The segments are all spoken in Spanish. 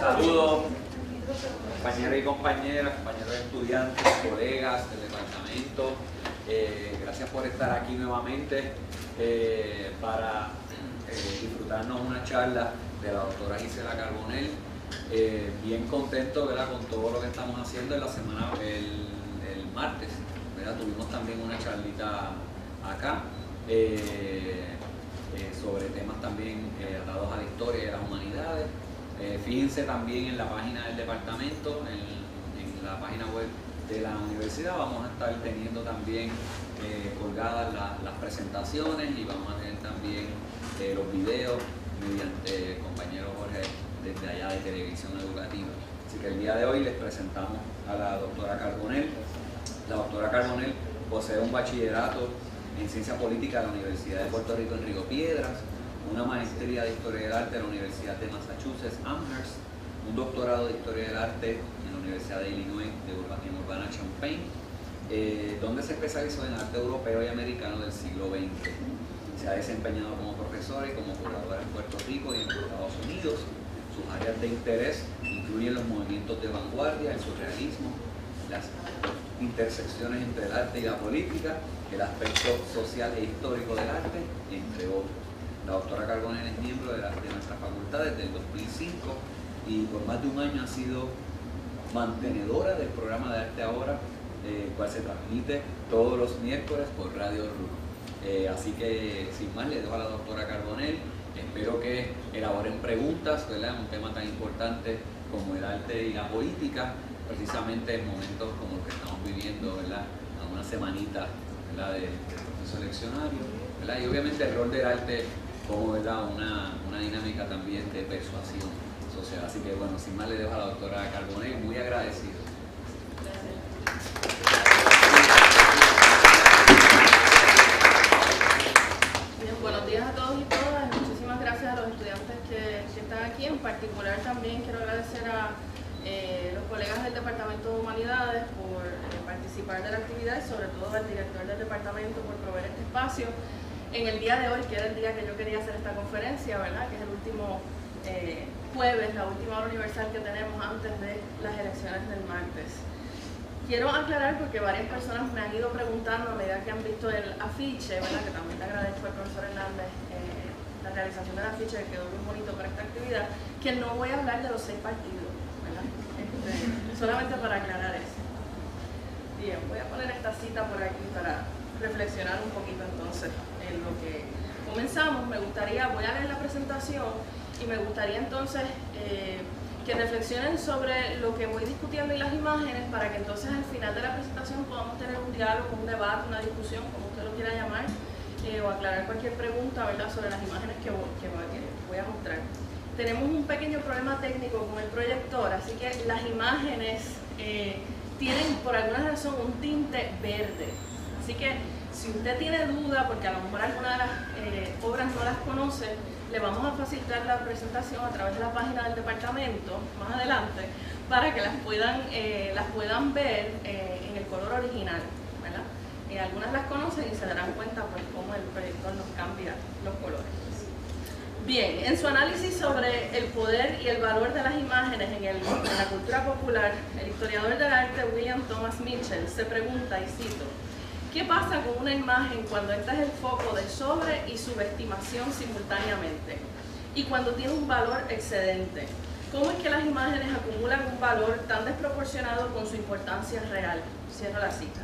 Saludos, compañeros y compañeras, compañeros estudiantes, colegas del departamento. Gracias por estar aquí nuevamente para disfrutarnos una charla de la doctora Gisela Carbonell. Bien contento, ¿verdad?, con todo lo que estamos haciendo en la semana, el martes, ¿verdad? Tuvimos también una charlita acá sobre temas también atados a la historia y a las humanidades. Fíjense también en la página del departamento, en la página web de la universidad, vamos a estar teniendo también colgadas las presentaciones y vamos a tener también los videos mediante el compañero Jorge desde allá de Televisión Educativa. Así que el día de hoy les presentamos a la doctora Carbonell. La doctora Carbonell posee un bachillerato en Ciencia Política de la Universidad de Puerto Rico en Río Piedras, una maestría de Historia del Arte de la Universidad de Massachusetts Amherst, un doctorado de Historia del Arte en la Universidad de Illinois en Urbana-Champaign, donde se especializó en arte europeo y americano del siglo XX. Se ha desempeñado como profesora y como curadora en Puerto Rico y en Estados Unidos. Sus áreas de interés incluyen los movimientos de vanguardia, el surrealismo, las intersecciones entre el arte y la política, el aspecto social e histórico del arte, entre otros. La doctora Carbonell es miembro de nuestra facultad desde el 2005 y por más de un año ha sido mantenedora del programa de Arte Ahora, el cual se transmite todos los miércoles por Radio RU. Así que sin más le dejo a la doctora Carbonell. Espero que elaboren preguntas, ¿verdad?, en un tema tan importante como el arte y la política, precisamente en momentos como los que estamos viviendo, ¿verdad?, a una semanita, ¿verdad?, del proceso eleccionario, ¿verdad? Y obviamente el rol del arte como, ¿verdad?, una dinámica también de persuasión social. Así que bueno, sin más le dejo a la doctora Carbonell, muy agradecido. Bien, buenos días a todos y todas. Muchísimas gracias a los estudiantes que están aquí. En particular también quiero agradecer a los colegas del Departamento de Humanidades por participar de la actividad y sobre todo al director del departamento por proveer este espacio en el día de hoy, que era el día que yo quería hacer esta conferencia, ¿verdad?, que es el último jueves, la última hora universal que tenemos antes de las elecciones del martes. Quiero aclarar porque varias personas me han ido preguntando a medida que han visto el afiche, ¿verdad?, que también le agradezco al profesor Hernández la realización del afiche, que quedó muy bonito para esta actividad, que no voy a hablar de los 6 partidos, ¿verdad? Solamente para aclarar eso. Bien, voy a poner esta cita por aquí para reflexionar un poquito entonces en lo que comenzamos. Voy a leer la presentación y me gustaría entonces que reflexionen sobre lo que voy discutiendo y las imágenes, para que entonces al final de la presentación podamos tener un diálogo, un debate, una discusión, como usted lo quiera llamar, o aclarar cualquier pregunta, ¿verdad?, sobre las imágenes que voy a mostrar. Tenemos un pequeño problema técnico con el proyector, así que las imágenes tienen por alguna razón un tinte verde. Así que si usted tiene duda, porque a lo mejor alguna de las obras no las conoce, le vamos a facilitar la presentación a través de la página del departamento más adelante para que las puedan ver en el color original, ¿verdad? Algunas las conocen y se darán cuenta pues cómo el proyector nos cambia los colores. Bien, en su análisis sobre el poder y el valor de las imágenes en la cultura popular, el historiador del arte William Thomas Mitchell se pregunta, y cito: ¿qué pasa con una imagen cuando esta es el foco de sobre- y subestimación simultáneamente? Y cuando tiene un valor excedente. ¿Cómo es que las imágenes acumulan un valor tan desproporcionado con su importancia real? Cierro la cita.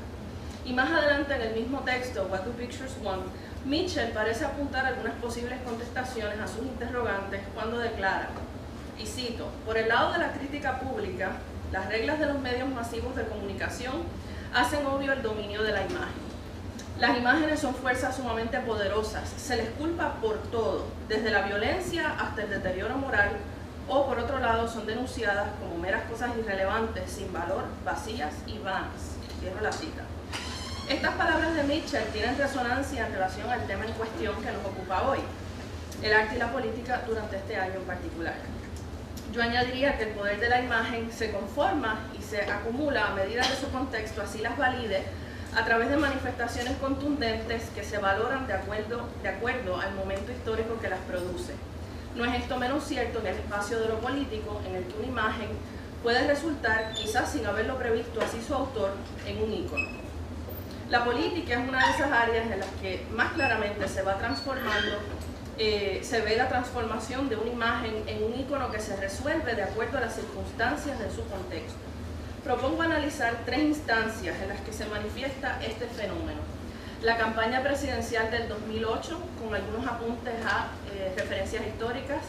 Y más adelante en el mismo texto, What Do Pictures Want?, Mitchell parece apuntar algunas posibles contestaciones a sus interrogantes cuando declara, y cito: por el lado de la crítica pública, las reglas de los medios masivos de comunicación hacen obvio el dominio de la imagen. Las imágenes son fuerzas sumamente poderosas, se les culpa por todo, desde la violencia hasta el deterioro moral, o por otro lado son denunciadas como meras cosas irrelevantes, sin valor, vacías y vanas. Cierro la cita. Estas palabras de Mitchell tienen resonancia en relación al tema en cuestión que nos ocupa hoy, el arte y la política durante este año en particular. Yo añadiría que el poder de la imagen se conforma y se acumula a medida de su contexto, así las valide, a través de manifestaciones contundentes que se valoran de acuerdo al momento histórico que las produce. No es esto menos cierto en el espacio de lo político, en el que una imagen puede resultar, quizás sin haberlo previsto así su autor, en un ícono. La política es una de esas áreas en las que más claramente se va transformando, se ve la transformación de una imagen en un ícono que se resuelve de acuerdo a las circunstancias de su contexto. Propongo analizar 3 instancias en las que se manifiesta este fenómeno. La campaña presidencial del 2008, con algunos apuntes a referencias históricas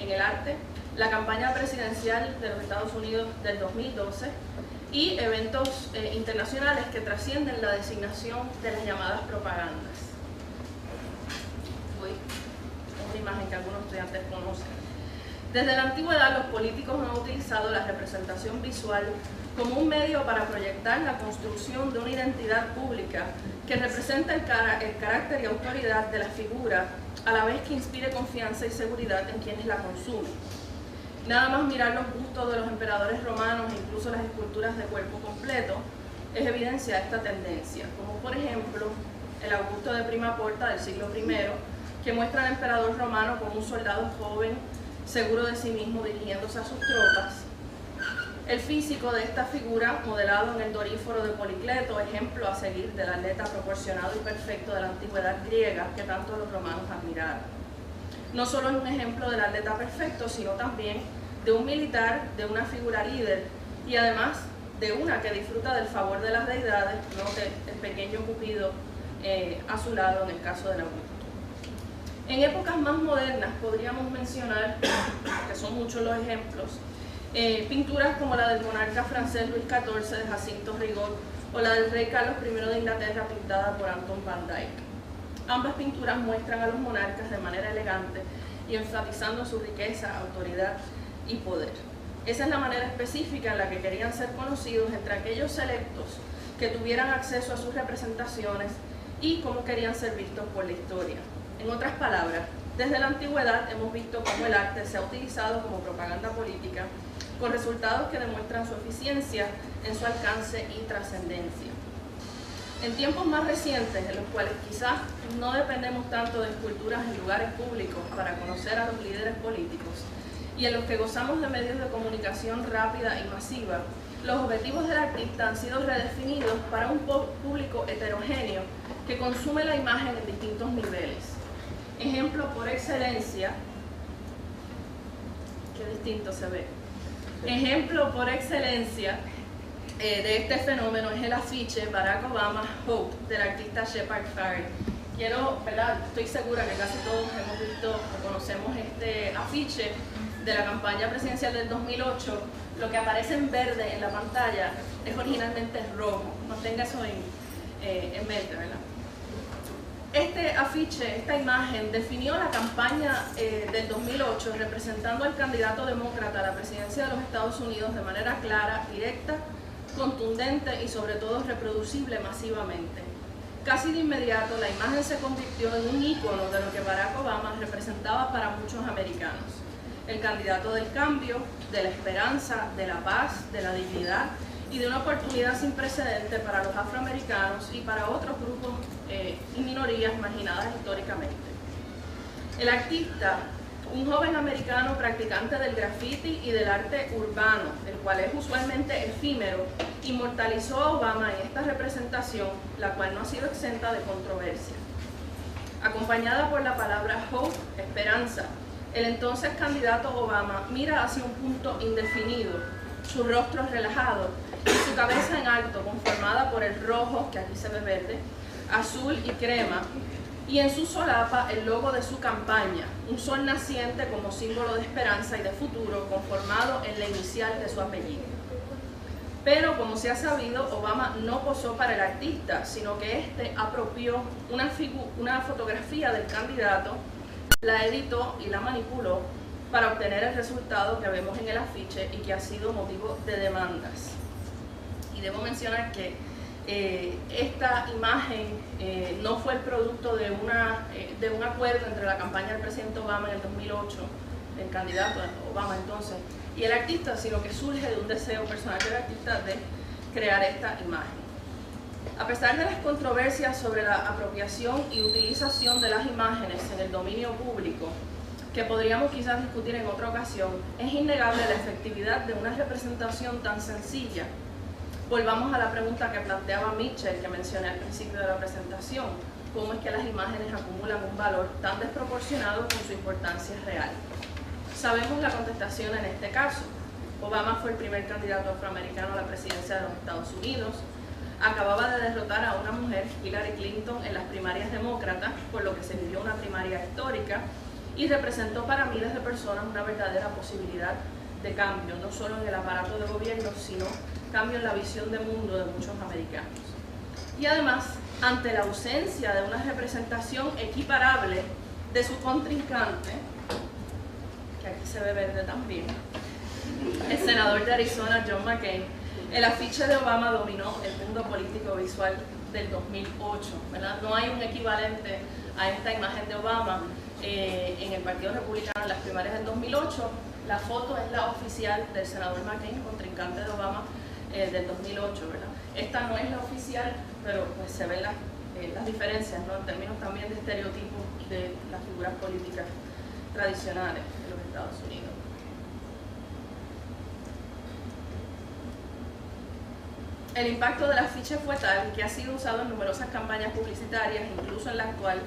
en el arte, la campaña presidencial de los Estados Unidos del 2012 y eventos internacionales que trascienden la designación de las llamadas propagandas. Una imagen que algunos estudiantes conocen. Desde la antigüedad, los políticos han utilizado la representación visual como un medio para proyectar la construcción de una identidad pública que representa el carácter y autoridad de la figura, a la vez que inspire confianza y seguridad en quienes la consumen. Nada más mirar los bustos de los emperadores romanos e incluso las esculturas de cuerpo completo es evidencia de esta tendencia, como por ejemplo el Augusto de Prima Porta del siglo I, que muestra al emperador romano como un soldado joven, seguro de sí mismo, dirigiéndose a sus tropas. El físico de esta figura, modelado en el Doríforo de Policleto, ejemplo a seguir del atleta proporcionado y perfecto de la antigüedad griega que tanto los romanos admiraron. No solo es un ejemplo del atleta perfecto, sino también de un militar, de una figura líder y además de una que disfruta del favor de las deidades, note el pequeño Cupido a su lado en el caso del Augusto. En épocas más modernas podríamos mencionar, que son muchos los ejemplos, pinturas como la del monarca francés Luis XIV de Jacinto Rigaud o la del rey Carlos I de Inglaterra pintada por Anton van Dyck. Ambas pinturas muestran a los monarcas de manera elegante y enfatizando su riqueza, autoridad y poder. Esa es la manera específica en la que querían ser conocidos entre aquellos selectos que tuvieran acceso a sus representaciones y cómo querían ser vistos por la historia. En otras palabras, desde la antigüedad hemos visto cómo el arte se ha utilizado como propaganda política, con resultados que demuestran su eficiencia en su alcance y trascendencia. En tiempos más recientes, en los cuales quizás no dependemos tanto de esculturas en lugares públicos para conocer a los líderes políticos, y en los que gozamos de medios de comunicación rápida y masiva, los objetivos del artista han sido redefinidos para un público heterogéneo que consume la imagen en distintos niveles. Ejemplo por excelencia, qué distinto se ve. Ejemplo por excelencia de este fenómeno es el afiche Barack Obama Hope del artista Shepard Fairey. Estoy segura que casi todos hemos visto o conocemos este afiche de la campaña presidencial del 2008. Lo que aparece en verde en la pantalla es originalmente rojo. Mantenga eso en mente, ¿verdad? Este afiche, esta imagen, definió la campaña del 2008 representando al candidato demócrata a la presidencia de los Estados Unidos de manera clara, directa, contundente y sobre todo reproducible masivamente. Casi de inmediato la imagen se convirtió en un ícono de lo que Barack Obama representaba para muchos americanos. El candidato del cambio, de la esperanza, de la paz, de la dignidad y de una oportunidad sin precedente para los afroamericanos y para otros grupos y minorías marginadas históricamente. El artista, un joven americano practicante del graffiti y del arte urbano, el cual es usualmente efímero, inmortalizó a Obama en esta representación, la cual no ha sido exenta de controversia. Acompañada por la palabra hope, esperanza, el entonces candidato Obama mira hacia un punto indefinido, su rostro relajado y su cabeza en alto, conformada por el rojo, que aquí se ve verde, azul y crema, y en su solapa el logo de su campaña, un sol naciente como símbolo de esperanza y de futuro, conformado en la inicial de su apellido. Pero, como se ha sabido, Obama no posó para el artista, sino que éste apropió una fotografía del candidato, la editó y la manipuló para obtener el resultado que vemos en el afiche y que ha sido motivo de demandas. Y debo mencionar que esta imagen no fue el producto de un acuerdo entre la campaña del presidente Obama en el 2008, el candidato Obama entonces, y el artista, sino que surge de un deseo personal del artista de crear esta imagen. A pesar de las controversias sobre la apropiación y utilización de las imágenes en el dominio público, que podríamos quizás discutir en otra ocasión, es innegable la efectividad de una representación tan sencilla. Volvamos a la pregunta que planteaba Mitchell, que mencioné al principio de la presentación: ¿cómo es que las imágenes acumulan un valor tan desproporcionado con su importancia real? Sabemos la contestación en este caso. Obama fue el primer candidato afroamericano a la presidencia de los Estados Unidos. Acababa de derrotar a una mujer, Hillary Clinton, en las primarias demócratas, por lo que se vivió una primaria histórica, y representó para miles de personas una verdadera posibilidad de cambio, no solo en el aparato de gobierno, sino cambio en la visión de mundo de muchos americanos. Y además, ante la ausencia de una representación equiparable de su contrincante, que aquí se ve verde también, el senador de Arizona, John McCain, el afiche de Obama dominó el mundo político visual del 2008, ¿verdad? No hay un equivalente a esta imagen de Obama en el Partido Republicano en las primarias del 2008. La foto es la oficial del senador McCain, contrincante de Obama del 2008, ¿verdad? Esta no es la oficial, pero pues se ven las diferencias, ¿no?, en términos también de estereotipos de las figuras políticas tradicionales de los Estados Unidos. El impacto del afiche fue tal que ha sido usado en numerosas campañas publicitarias, incluso en la actual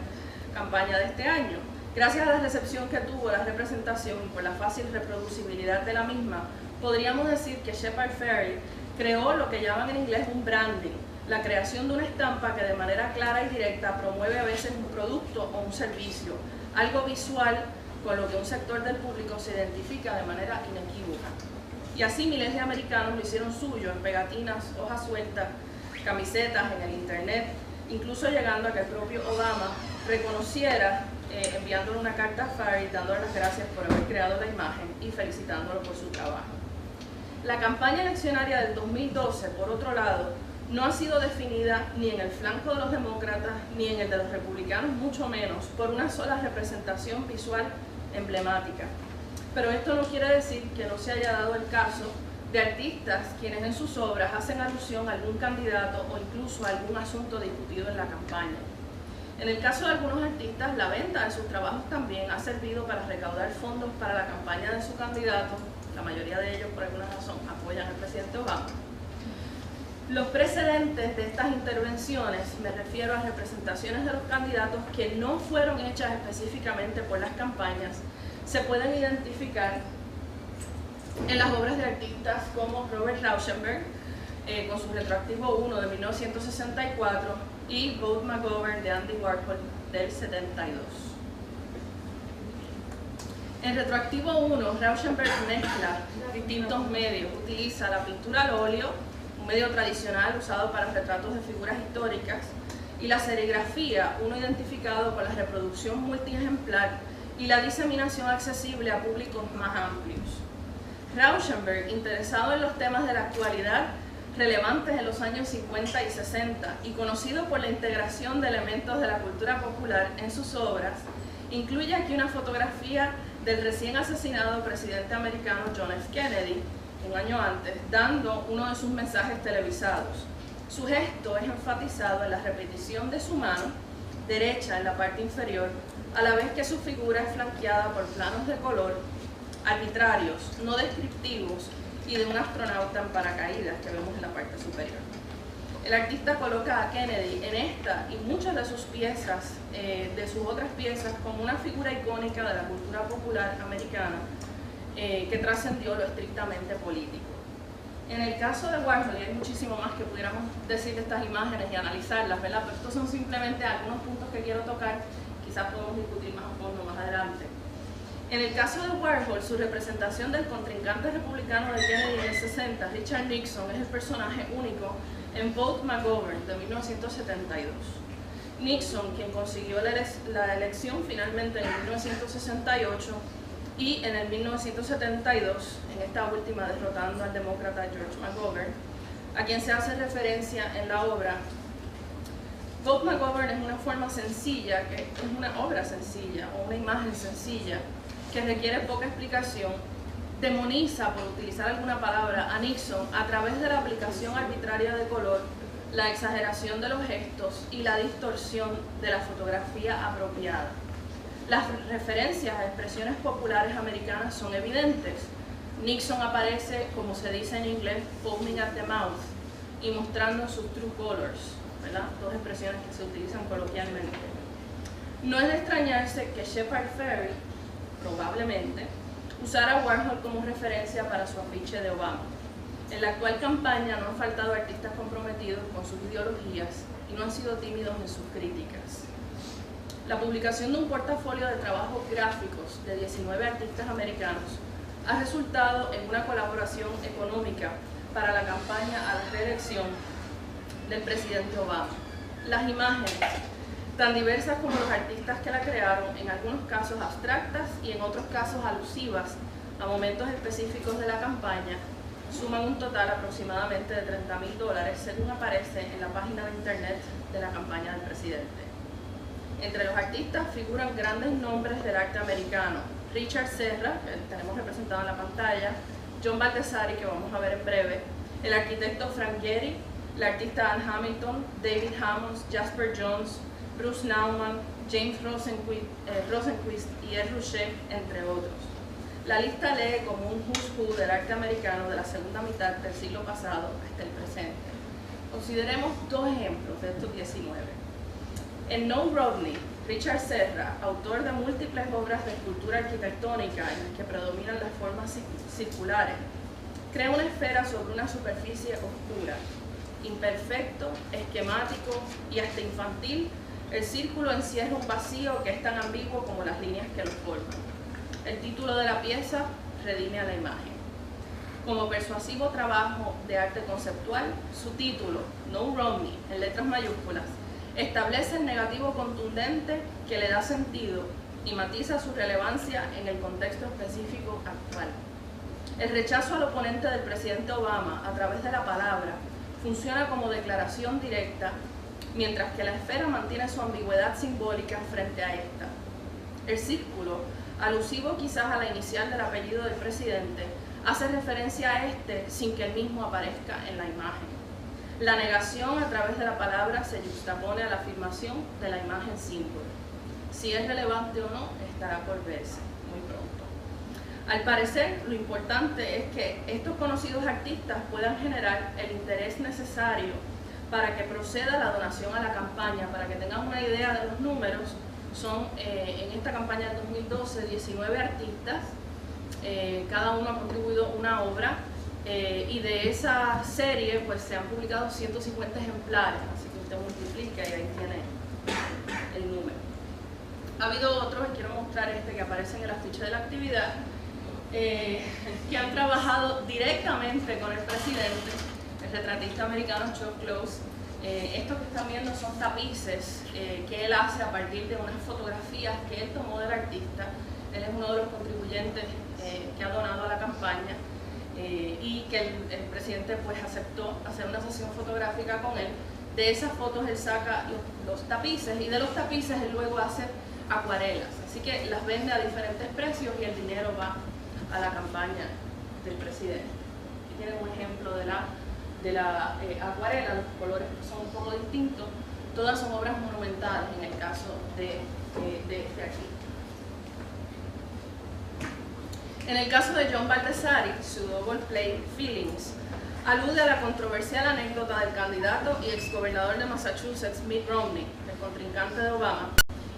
campaña de este año. Gracias a la recepción que tuvo la representación y por la fácil reproducibilidad de la misma, podríamos decir que Shepard Fairey creó lo que llaman en inglés un branding, la creación de una estampa que de manera clara y directa promueve a veces un producto o un servicio, algo visual con lo que un sector del público se identifica de manera inequívoca. Y así miles de americanos lo hicieron suyo en pegatinas, hojas sueltas, camisetas, en el internet, incluso llegando a que el propio Obama reconociera, enviándole una carta a Fairey, dándole las gracias por haber creado la imagen y felicitándolo por su trabajo. La campaña eleccionaria del 2012, por otro lado, no ha sido definida ni en el flanco de los demócratas ni en el de los republicanos, mucho menos por una sola representación visual emblemática. Pero esto no quiere decir que no se haya dado el caso de artistas quienes en sus obras hacen alusión a algún candidato o incluso a algún asunto discutido en la campaña. En el caso de algunos artistas, la venta de sus trabajos también ha servido para recaudar fondos para la campaña de su candidato. La mayoría de ellos, por alguna razón, apoyan al presidente Obama. Los precedentes de estas intervenciones, me refiero a representaciones de los candidatos que no fueron hechas específicamente por las campañas, se pueden identificar en las obras de artistas como Robert Rauschenberg, con su Retroactivo 1 de 1964, y Vote McGovern de Andy Warhol del 72. En Retroactivo 1, Rauschenberg mezcla distintos medios, utiliza la pintura al óleo, un medio tradicional usado para retratos de figuras históricas, y la serigrafía, uno identificado con la reproducción multiejemplar y la diseminación accesible a públicos más amplios. Rauschenberg, interesado en los temas de la actualidad relevantes en los años 50 y 60 y conocido por la integración de elementos de la cultura popular en sus obras, incluye aquí una fotografía del recién asesinado presidente americano John F. Kennedy, un año antes, dando uno de sus mensajes televisados. Su gesto es enfatizado en la repetición de su mano derecha en la parte inferior, a la vez que su figura es flanqueada por planos de color arbitrarios, no descriptivos, y de un astronauta en paracaídas que vemos en la parte superior. El artista coloca a Kennedy en esta y muchas de sus piezas, de sus otras piezas, como una figura icónica de la cultura popular americana que trascendió lo estrictamente político. En el caso de Warhol, y hay muchísimo más que pudiéramos decir de estas imágenes y analizarlas, ¿verdad? Pero estos son simplemente algunos puntos que quiero tocar, quizás podemos discutir más a fondo más adelante. En el caso de Warhol, su representación del contrincante republicano de Kennedy en el 60, Richard Nixon, es el personaje único en Vote McGovern de 1972. Nixon, quien consiguió la elección finalmente en 1968 y en el 1972, en esta última derrotando al demócrata George McGovern, a quien se hace referencia en la obra. Vote McGovern es una forma sencilla, que es una obra sencilla o una imagen sencilla que requiere poca explicación, demoniza, por utilizar alguna palabra, a Nixon a través de la aplicación arbitraria de color, la exageración de los gestos y la distorsión de la fotografía apropiada. Las referencias a expresiones populares americanas son evidentes. Nixon aparece, como se dice en inglés, foaming at the mouth y mostrando sus true colors, ¿verdad? Dos expresiones que se utilizan coloquialmente. No es de extrañarse que Shepard Fairey, probablemente, usara a Warhol como referencia para su afiche de Obama. En la actual campaña no han faltado artistas comprometidos con sus ideologías y no han sido tímidos en sus críticas. La publicación de un portafolio de trabajos gráficos de 19 artistas americanos ha resultado en una colaboración económica para la campaña a la reelección del presidente Obama. Las imágenes, tan diversas como los artistas que la crearon, en algunos casos abstractas y en otros casos alusivas a momentos específicos de la campaña, suman un total aproximadamente de $30,000 según aparece en la página de internet de la campaña del presidente. Entre los artistas figuran grandes nombres del arte americano: Richard Serra, que tenemos representado en la pantalla, John Baldessari, que vamos a ver en breve, el arquitecto Frank Gehry, la artista Ann Hamilton, David Hammons, Jasper Johns, Bruce Nauman, James Rosenquist y Ed Ruscha, entre otros. La lista lee como un who's who del arte americano de la segunda mitad del siglo pasado hasta el presente. Consideremos dos ejemplos de estos 19. En No Rodney, Richard Serra, autor de múltiples obras de escultura arquitectónica en las que predominan las formas circulares, crea una esfera sobre una superficie oscura. Imperfecto, esquemático y hasta infantil, el círculo encierra un vacío que es tan ambiguo como las líneas que lo forman. El título de la pieza redime a la imagen. Como persuasivo trabajo de arte conceptual, su título, No Rodney, en letras mayúsculas, establece el negativo contundente que le da sentido y matiza su relevancia en el contexto específico actual. El rechazo al oponente del presidente Obama a través de la palabra funciona como declaración directa, mientras que la esfera mantiene su ambigüedad simbólica frente a esta. El círculo, alusivo quizás a la inicial del apellido del presidente, hace referencia a este sin que el mismo aparezca en la imagen. La negación a través de la palabra se juxtapone a la afirmación de la imagen símbolo. Si es relevante o no, estará por verse muy pronto. Al parecer, lo importante es que estos conocidos artistas puedan generar el interés necesario para que proceda la donación a la campaña. Para que tengan una idea de los números, son en esta campaña del 2012 19 artistas, cada uno ha contribuido una obra, y de esa serie pues se han publicado 150 ejemplares, así que usted multiplica y ahí tiene el número. Ha habido otros, y quiero mostrar este que aparece en el afiche de la actividad, que han trabajado directamente con el presidente, el retratista americano Chuck Close. Estos que están viendo son tapices que él hace a partir de unas fotografías que él tomó del artista. Él es uno de los contribuyentes que ha donado a la campaña, y que el presidente pues aceptó hacer una sesión fotográfica con él. De esas fotos él saca los tapices, y de los tapices él luego hace acuarelas, así que las vende a diferentes precios y el dinero va a la campaña del presidente. Aquí tienen un ejemplo de la acuarela. Los colores son un poco distintos, todas son obras monumentales en el caso de este aquí. En el caso de John Baldessari, su double play Feelings alude a la controversial anécdota del candidato y exgobernador de Massachusetts, Mitt Romney, el contrincante de Obama,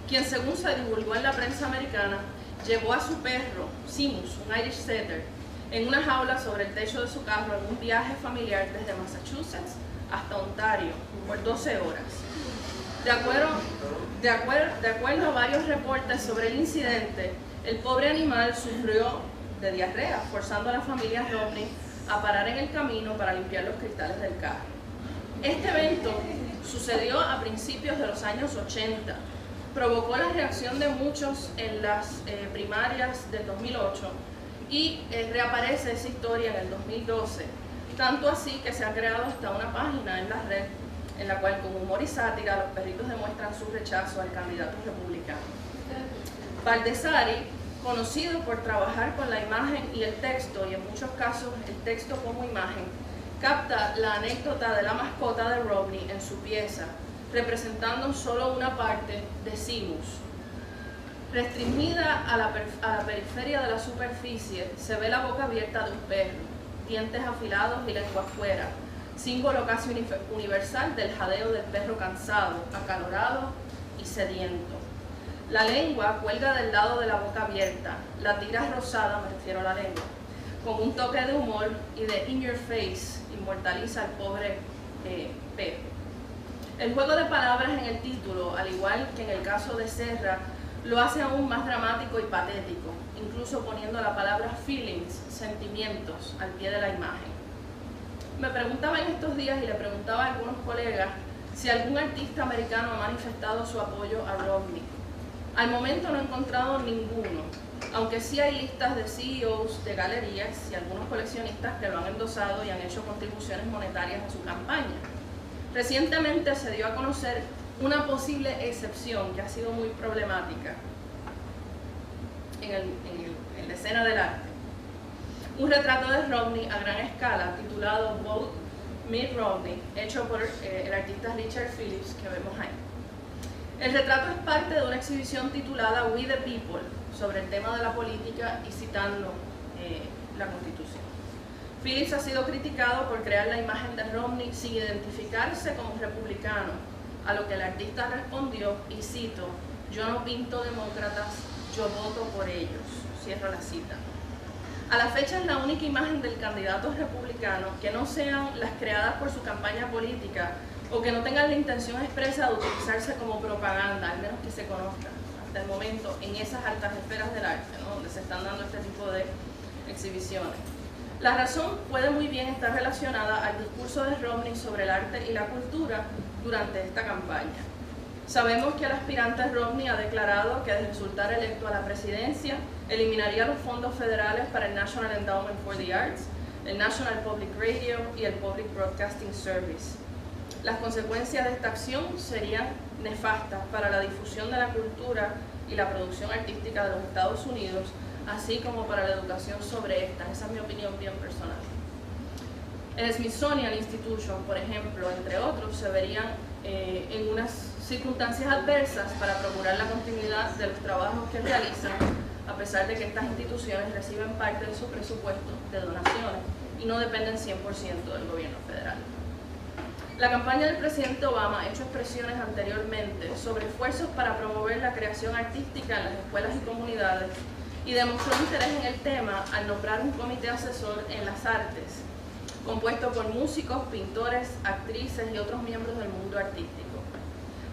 quien, según se divulgó en la prensa americana, llevó a su perro, Seamus, un Irish Setter, en una jaula sobre el techo de su carro en un viaje familiar desde Massachusetts hasta Ontario por 12 horas. De acuerdo a varios reportes sobre el incidente, el pobre animal sufrió de diarrea, forzando a la familia Romney a parar en el camino para limpiar los cristales del carro. Este evento sucedió a principios de los años 80, provocó la reacción de muchos en las primarias del 2008 y reaparece esa historia en el 2012, tanto así que se ha creado hasta una página en la red en la cual, con humor y sátira, los perritos demuestran su rechazo al candidato republicano. Baldessari, conocido por trabajar con la imagen y el texto, y en muchos casos el texto como imagen, capta la anécdota de la mascota de Romney en su pieza, representando solo una parte de Seamus. Restringida a la periferia de la superficie, se ve la boca abierta de un perro, dientes afilados y lengua afuera, símbolo casi universal del jadeo del perro cansado, acalorado y sediento. La lengua cuelga del lado de la boca abierta, la tira rosada, me refiero a la lengua, con un toque de humor y de in your face, inmortaliza al pobre perro. El juego de palabras en el título, al igual que en el caso de Serra, lo hace aún más dramático y patético, incluso poniendo la palabra feelings, sentimientos, al pie de la imagen. Me preguntaba en estos días y le preguntaba a algunos colegas si algún artista americano ha manifestado su apoyo a Romney. Al momento no he encontrado ninguno, aunque sí hay listas de CEOs de galerías y algunos coleccionistas que lo han endosado y han hecho contribuciones monetarias a su campaña. Recientemente se dio a conocer una posible excepción que ha sido muy problemática en la escena del arte. Un retrato de Romney a gran escala titulado Vote Mitt Romney, hecho por el artista Richard Phillips, que vemos ahí. El retrato es parte de una exhibición titulada We the People, sobre el tema de la política y citando la Constitución. Phillips ha sido criticado por crear la imagen de Romney sin identificarse como republicano, a lo que el artista respondió, y cito, yo no pinto demócratas, yo voto por ellos, cierro la cita. A la fecha es la única imagen del candidato republicano que no sean las creadas por su campaña política o que no tengan la intención expresa de utilizarse como propaganda, al menos que se conozca hasta el momento en esas altas esferas del arte, ¿no?, donde se están dando este tipo de exhibiciones. La razón puede muy bien estar relacionada al discurso de Romney sobre el arte y la cultura durante esta campaña. Sabemos que el aspirante Romney ha declarado que de resultar electo a la presidencia, eliminaría los fondos federales para el National Endowment for the Arts, el National Public Radio y el Public Broadcasting Service. Las consecuencias de esta acción serían nefastas para la difusión de la cultura y la producción artística de los Estados Unidos, así como para la educación sobre esta. Esa es mi opinión bien personal. El Smithsonian Institution, por ejemplo, entre otros, se verían en unas circunstancias adversas para procurar la continuidad de los trabajos que realizan, a pesar de que estas instituciones reciben parte de su presupuesto de donaciones y no dependen 100% del gobierno federal. La campaña del presidente Obama ha hecho expresiones anteriormente sobre esfuerzos para promover la creación artística en las escuelas y comunidades y demostró interés en el tema al nombrar un comité asesor en las artes, compuesto por músicos, pintores, actrices y otros miembros del mundo artístico.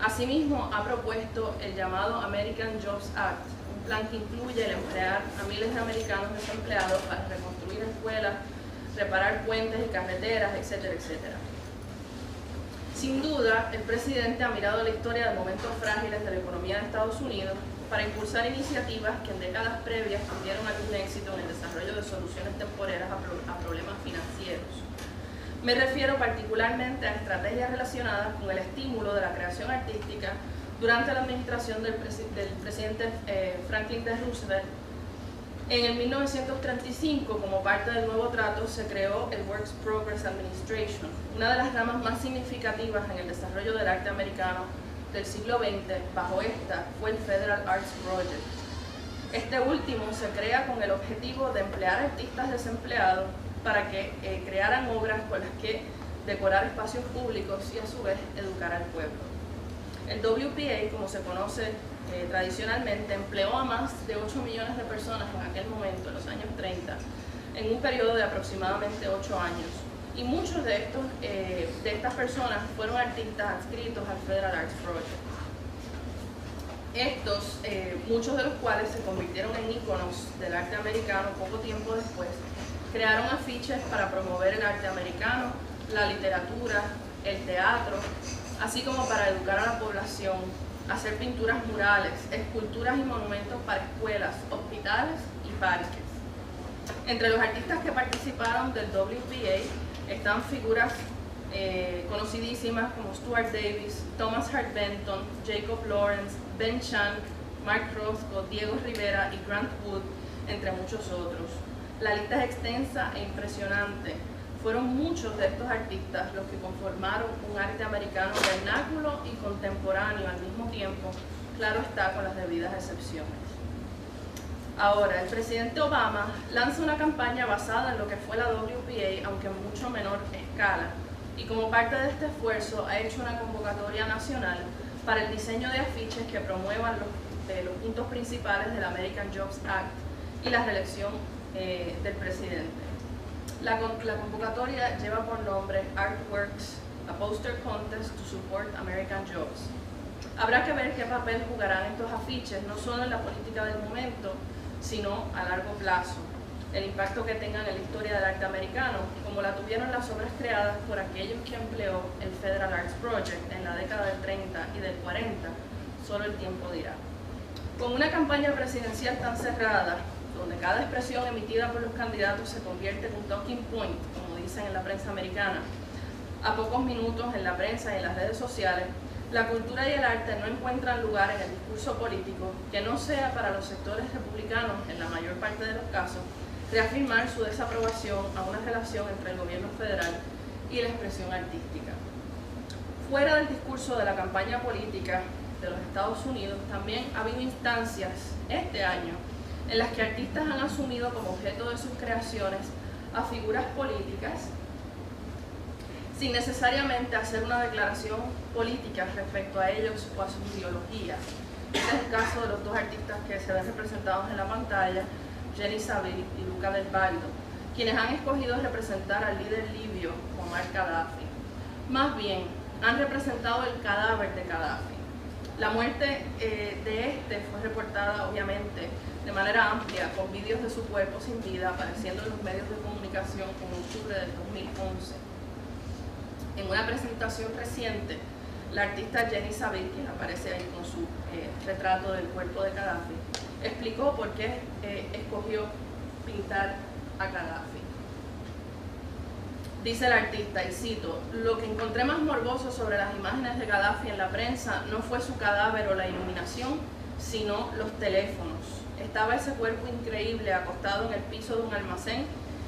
Asimismo, ha propuesto el llamado American Jobs Act, un plan que incluye el emplear a miles de americanos desempleados para reconstruir escuelas, reparar puentes y carreteras, etcétera, etcétera. Sin duda, el presidente ha mirado la historia de momentos frágiles de la economía de Estados Unidos para impulsar iniciativas que en décadas previas tuvieron algún éxito en el desarrollo de soluciones temporeras a problemas financieros. Me refiero particularmente a estrategias relacionadas con el estímulo de la creación artística durante la administración del presidente Franklin D. Roosevelt. En el 1935, como parte del nuevo trato, se creó el Works Progress Administration, una de las ramas más significativas en el desarrollo del arte americano del siglo XX. Bajo esta fue el Federal Arts Project. Este último se crea con el objetivo de emplear artistas desempleados para que crearan obras con las que decorar espacios públicos y a su vez educar al pueblo. El WPA, como se conoce tradicionalmente, empleó a más de 8 millones de personas en aquel momento, en los años 30, en un periodo de aproximadamente 8 años. Y muchos de estas personas fueron artistas adscritos al Federal Arts Project. Estos, muchos de los cuales se convirtieron en íconos del arte americano poco tiempo después, crearon afiches para promover el arte americano, la literatura, el teatro, así como para educar a la población, hacer pinturas murales, esculturas y monumentos para escuelas, hospitales y parques. Entre los artistas que participaron del WPA están figuras conocidísimas como Stuart Davis, Thomas Hart Benton, Jacob Lawrence, Ben Shank, Mark Rothko, Diego Rivera y Grant Wood, entre muchos otros. La lista es extensa e impresionante. Fueron muchos de estos artistas los que conformaron un arte americano vernáculo y contemporáneo al mismo tiempo, claro está, con las debidas excepciones. Ahora, el presidente Obama lanza una campaña basada en lo que fue la WPA, aunque en mucho menor escala, y como parte de este esfuerzo ha hecho una convocatoria nacional para el diseño de afiches que promuevan los puntos principales del American Jobs Act y la reelección del presidente. La convocatoria lleva por nombre Artworks, a Poster Contest to Support American Jobs. Habrá que ver qué papel jugarán estos afiches, no solo en la política del momento, sino a largo plazo. El impacto que tengan en la historia del arte americano, como la tuvieron las obras creadas por aquellos que empleó el Federal Arts Project en la década del 30 y del 40, solo el tiempo dirá. Con una campaña presidencial tan cerrada, donde cada expresión emitida por los candidatos se convierte en un talking point, como dicen en la prensa americana, a pocos minutos en la prensa y en las redes sociales, la cultura y el arte no encuentran lugar en el discurso político que no sea para los sectores republicanos, en la mayor parte de los casos, reafirmar su desaprobación a una relación entre el gobierno federal y la expresión artística. Fuera del discurso de la campaña política de los Estados Unidos, también ha habido instancias este año en las que artistas han asumido como objeto de sus creaciones a figuras políticas sin necesariamente hacer una declaración política respecto a ellos o a sus ideologías. Este es el caso de los dos artistas que se ven representados en la pantalla, Jenny Saville y Luca Del Baldo, quienes han escogido representar al líder libio Muammar Gaddafi. Más bien, han representado el cadáver de Gaddafi. La muerte de este fue reportada, obviamente, de manera amplia, con vídeos de su cuerpo sin vida apareciendo en los medios de comunicación en octubre del 2011. En una presentación reciente, la artista Jenny Saville, quien aparece ahí con su retrato del cuerpo de Gaddafi, explicó por qué escogió pintar a Gaddafi. Dice el artista, y cito, "Lo que encontré más morboso sobre las imágenes de Gaddafi en la prensa no fue su cadáver o la iluminación, sino los teléfonos. Estaba ese cuerpo increíble acostado en el piso de un almacén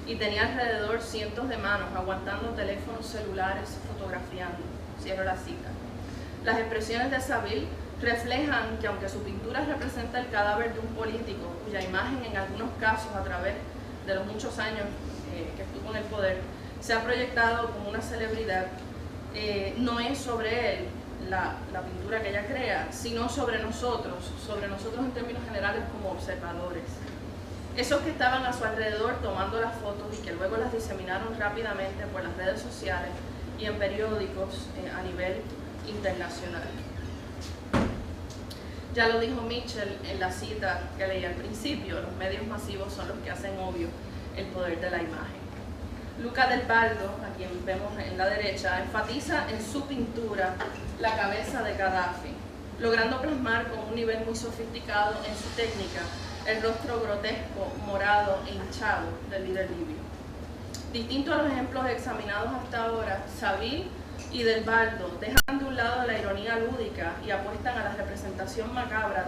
y tenía alrededor cientos de manos aguantando teléfonos celulares fotografiando". Cierro la cita. Las expresiones de Saville reflejan que aunque su pintura representa el cadáver de un político, cuya imagen en algunos casos a través de los muchos años que estuvo en el poder se ha proyectado como una celebridad, no es sobre él la pintura que ella crea, sino sobre nosotros en términos generales como observadores. Esos que estaban a su alrededor tomando las fotos y que luego las diseminaron rápidamente por las redes sociales y en periódicos a nivel internacional. Ya lo dijo Mitchell en la cita que leí al principio, los medios masivos son los que hacen obvio el poder de la imagen. Luca Del Baldo, a quien vemos en la derecha, enfatiza en su pintura la cabeza de Gaddafi, logrando plasmar con un nivel muy sofisticado en su técnica el rostro grotesco, morado e hinchado del líder libio. Distinto a los ejemplos examinados hasta ahora, Saville y Del Baldo dejan de un lado la ironía lúdica y apuestan a la representación macabra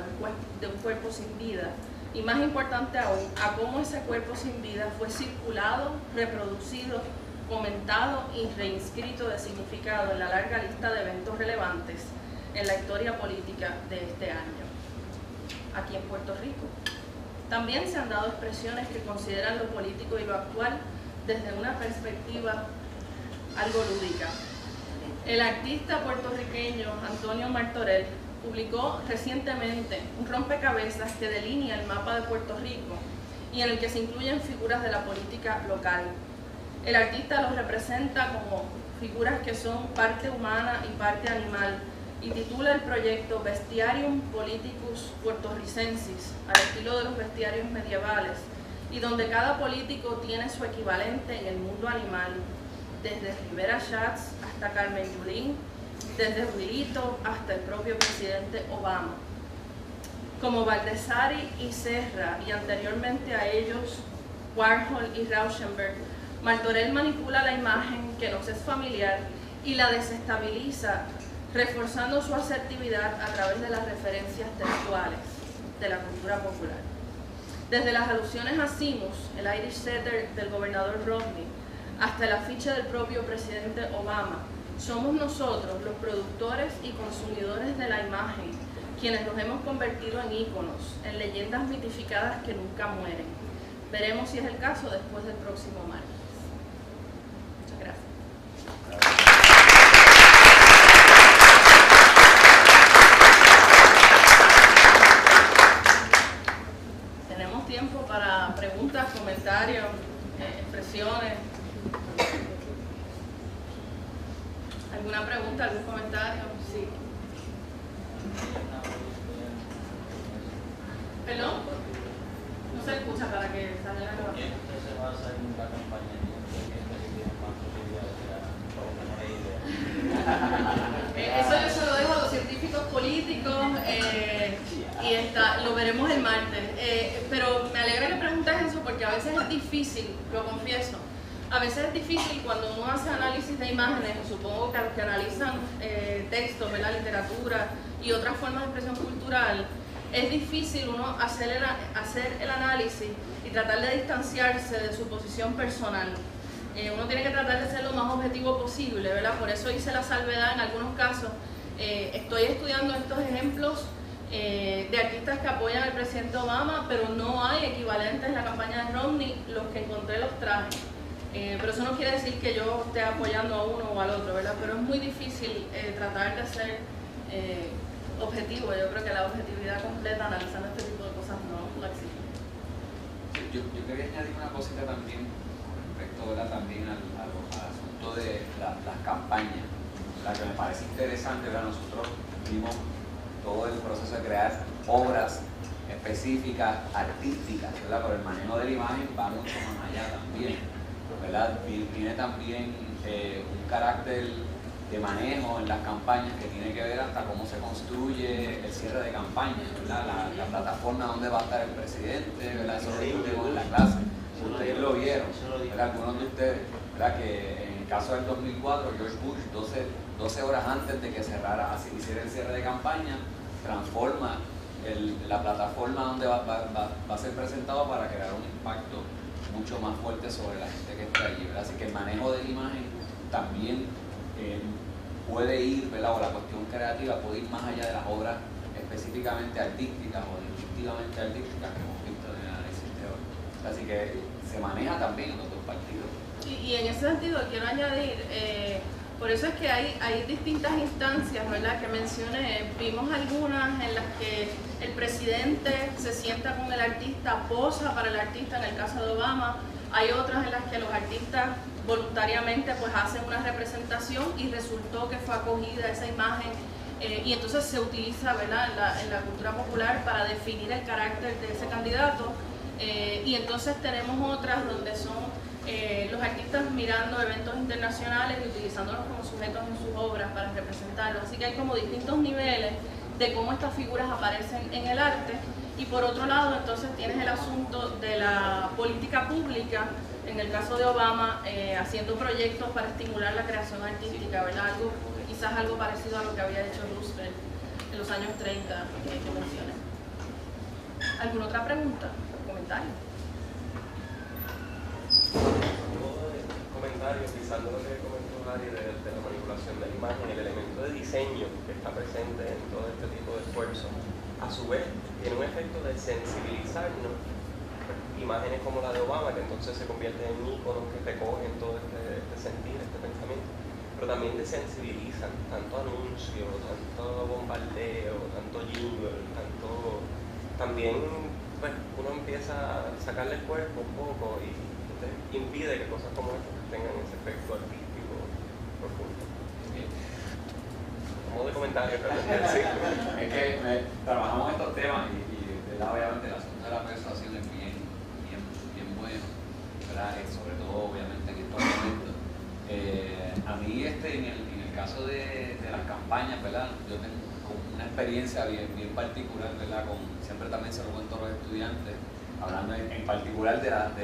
de un cuerpo sin vida, y más importante aún, a cómo ese cuerpo sin vida fue circulado, reproducido, comentado y reinscrito de significado en la larga lista de eventos relevantes en la historia política de este año. Aquí en Puerto Rico también se han dado expresiones que consideran lo político y lo actual desde una perspectiva algo lúdica. El artista puertorriqueño Antonio Martorell publicó recientemente un rompecabezas que delinea el mapa de Puerto Rico y en el que se incluyen figuras de la política local. El artista los representa como figuras que son parte humana y parte animal y titula el proyecto Bestiarium Politicus Puertorricensis, al estilo de los bestiarios medievales, y donde cada político tiene su equivalente en el mundo animal, desde Rivera Schatz hasta Carmen Yulín, desde Wilito hasta el propio presidente Obama. Como Baldessari y Serra, y anteriormente a ellos Warhol y Rauschenberg, Martorell manipula la imagen que nos es familiar y la desestabiliza, reforzando su asertividad a través de las referencias textuales de la cultura popular. Desde las alusiones a Simus, el Irish Setter del gobernador Romney, hasta el afiche del propio presidente Obama, somos nosotros, los productores y consumidores de la imagen, quienes nos hemos convertido en íconos, en leyendas mitificadas que nunca mueren. Veremos si es el caso después del próximo martes. Muchas gracias. Tenemos tiempo para preguntas, comentarios, expresiones. ¿Alguna pregunta, algún comentario? Sí. ¿Perdón? No se escucha para que salga la grabación. ¿Qué se basa en la campaña? Eso yo se lo dejo a los científicos políticos y lo veremos el martes. Pero me alegra que preguntes eso porque a veces es difícil, lo confieso. A veces es difícil cuando uno hace análisis de imágenes, supongo que a los que analizan textos, la literatura y otras formas de expresión cultural, es difícil uno hacer el análisis y tratar de distanciarse de su posición personal. Uno tiene que tratar de ser lo más objetivo posible, ¿verdad? Por eso hice la salvedad en algunos casos. Estoy estudiando estos ejemplos de artistas que apoyan al presidente Obama, pero no hay equivalentes en la campaña de Romney, los que encontré los traje. Pero eso no quiere decir que yo esté apoyando a uno o al otro, ¿verdad? Pero es muy difícil tratar de ser objetivo. Yo creo que la objetividad completa analizando este tipo de cosas no existe. Yo quería añadir una cosita también respecto, ¿verdad?, también al asunto de las campañas, la que me parece interesante, ¿verdad? Nosotros vimos todo el proceso de crear obras específicas, artísticas, ¿verdad? Pero el manejo de la imagen va mucho más allá también, ¿verdad? Tiene también un carácter de manejo en las campañas que tiene que ver hasta cómo se construye el cierre de campaña, ¿verdad? La plataforma donde va a estar el presidente, ¿verdad? Eso lo vimos en la clase, ustedes lo vieron, ¿verdad? Algunos de ustedes, ¿verdad? Que en el caso del 2004, George Bush, 12 horas antes de que hiciera el cierre de campaña, transforma la plataforma donde va a ser presentado para crear un impacto mucho más fuerte sobre la gente que está allí, ¿verdad? Así que el manejo de la imagen también puede ir, ¿verdad? O la cuestión creativa puede ir más allá de las obras específicamente artísticas o distintivamente artísticas que hemos visto en el análisis de hoy. Así que se maneja también en los dos partidos. Y en ese sentido quiero añadir, por eso es que hay distintas instancias, ¿verdad?, que mencioné. Vimos algunas en las que el presidente se sienta con el artista, posa para el artista en el caso de Obama. Hay otras en las que los artistas voluntariamente pues hacen una representación y resultó que fue acogida esa imagen y entonces se utiliza, ¿verdad?, en la cultura popular para definir el carácter de ese candidato. Y entonces tenemos otras donde son los artistas mirando eventos internacionales y utilizándolos como sujetos en sus obras para representarlos. Así que hay como distintos niveles de cómo estas figuras aparecen en el arte. Y por otro lado, entonces tienes el asunto de la política pública, en el caso de Obama, haciendo proyectos para estimular la creación artística, ¿verdad? Quizás algo parecido a lo que había hecho Roosevelt en los años 30 que mencioné. ¿Alguna otra pregunta o comentario? Comentario, utilizando lo que comentó Ari de la manipulación de la imagen, el elemento de diseño que está presente en todo este tipo de esfuerzos, a su vez tiene un efecto de sensibilizarnos. Imágenes como la de Obama, que entonces se convierten en íconos que recogen todo este sentir, este pensamiento, pero también desensibilizan, tanto anuncio, tanto bombardeo, tanto jingle, también pues, uno empieza a sacarle el cuerpo un poco y impide que cosas como estas tengan ese efecto artístico profundo. Como de comentario, sí. Es que trabajamos estos temas y obviamente el asunto de la persuasión es bien bueno, ¿verdad? Sobre todo obviamente en estos momentos. A mí en el caso de las campañas, ¿verdad? Yo tengo una experiencia bien particular, ¿verdad? Siempre también se lo cuento a los estudiantes, hablando en particular de la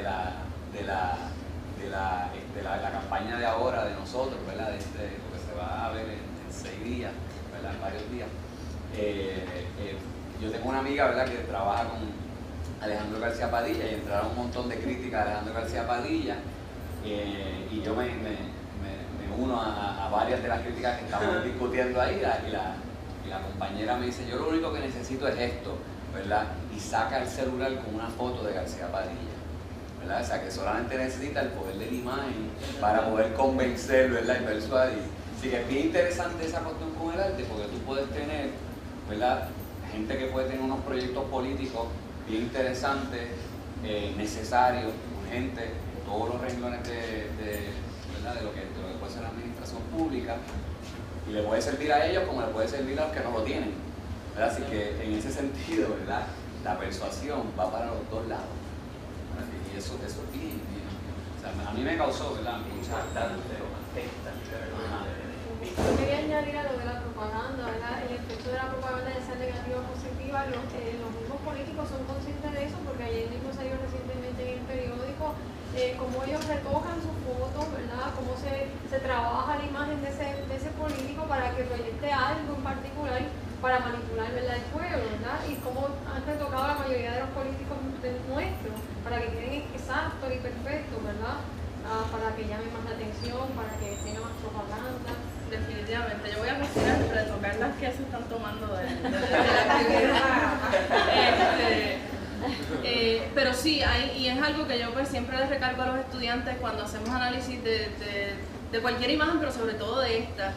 campaña de ahora, de nosotros, ¿verdad? Lo que se va a ver en 6 días, ¿verdad? En varios días. Yo tengo una amiga, ¿verdad?, que trabaja con Alejandro García Padilla y entraron un montón de críticas a Alejandro García Padilla y yo me uno a varias de las críticas que estamos discutiendo ahí y y la compañera me dice, yo lo único que necesito es esto, ¿verdad? Y saca el celular con una foto de García Padilla, ¿verdad? O sea, que solamente necesita el poder de la imagen para poder convencer, ¿verdad? Y persuadir. Así que es bien interesante esa cuestión con el arte, porque tú puedes tener, ¿verdad? Gente que puede tener unos proyectos políticos bien interesantes, necesarios, urgentes, en todos los renglones ¿verdad? de lo que puede ser la administración pública, y le puede servir a ellos como le puede servir a los que no lo tienen, ¿verdad? Así que en ese sentido, ¿verdad? La persuasión va para los dos lados, ¿verdad? Y eso es bien, o sea, a mí me causó, ¿verdad? Mucha Yo quería añadir a lo de la propaganda, ¿verdad? El efecto de la propaganda de ser negativa o positiva. Los mismos políticos son conscientes de eso, porque ayer mismo salió recientemente en el periódico cómo ellos recojan sus fotos, ¿verdad? Cómo se trabaja la imagen de ese político para que proyecte algo en particular para manipular, ¿verdad? El pueblo, ¿verdad? Y cómo han retocado la mayoría de los políticos nuestros para que queden exactos y perfectos, ¿verdad? Para que llame más la atención, para que tenga más propaganda. Definitivamente, yo voy a considerar retocar las que se están tomando de la actividad. Pero sí, y es algo que yo pues siempre les recargo a los estudiantes cuando hacemos análisis de cualquier imagen, pero sobre todo de esta,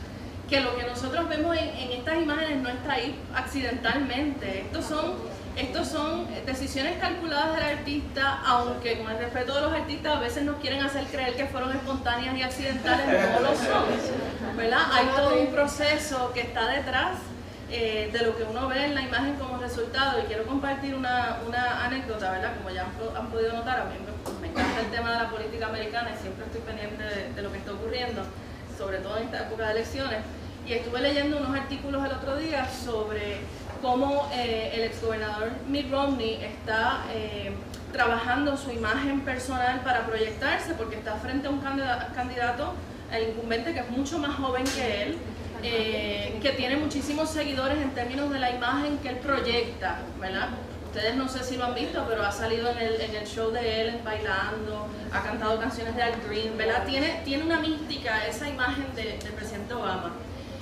que lo que nosotros vemos en estas imágenes no está ahí accidentalmente. Estos son decisiones calculadas del artista, aunque con el respeto de los artistas a veces nos quieren hacer creer que fueron espontáneas y accidentales, no lo son, ¿verdad? Hay todo un proceso que está detrás de lo que uno ve en la imagen como resultado, y quiero compartir una anécdota, ¿verdad? Como ya han podido notar, a mí me encanta el tema de la política americana y siempre estoy pendiente de lo que está ocurriendo, sobre todo en esta época de elecciones, y estuve leyendo unos artículos el otro día sobre cómo el exgobernador Mitt Romney está trabajando su imagen personal para proyectarse, porque está frente a un candidato, el incumbente, que es mucho más joven que él, que tiene muchísimos seguidores en términos de la imagen que él proyecta, ¿verdad? Ustedes no sé si lo han visto, pero ha salido en el show de él bailando, ha cantado canciones de Al Green, ¿verdad? Tiene una mística esa imagen del presidente Obama.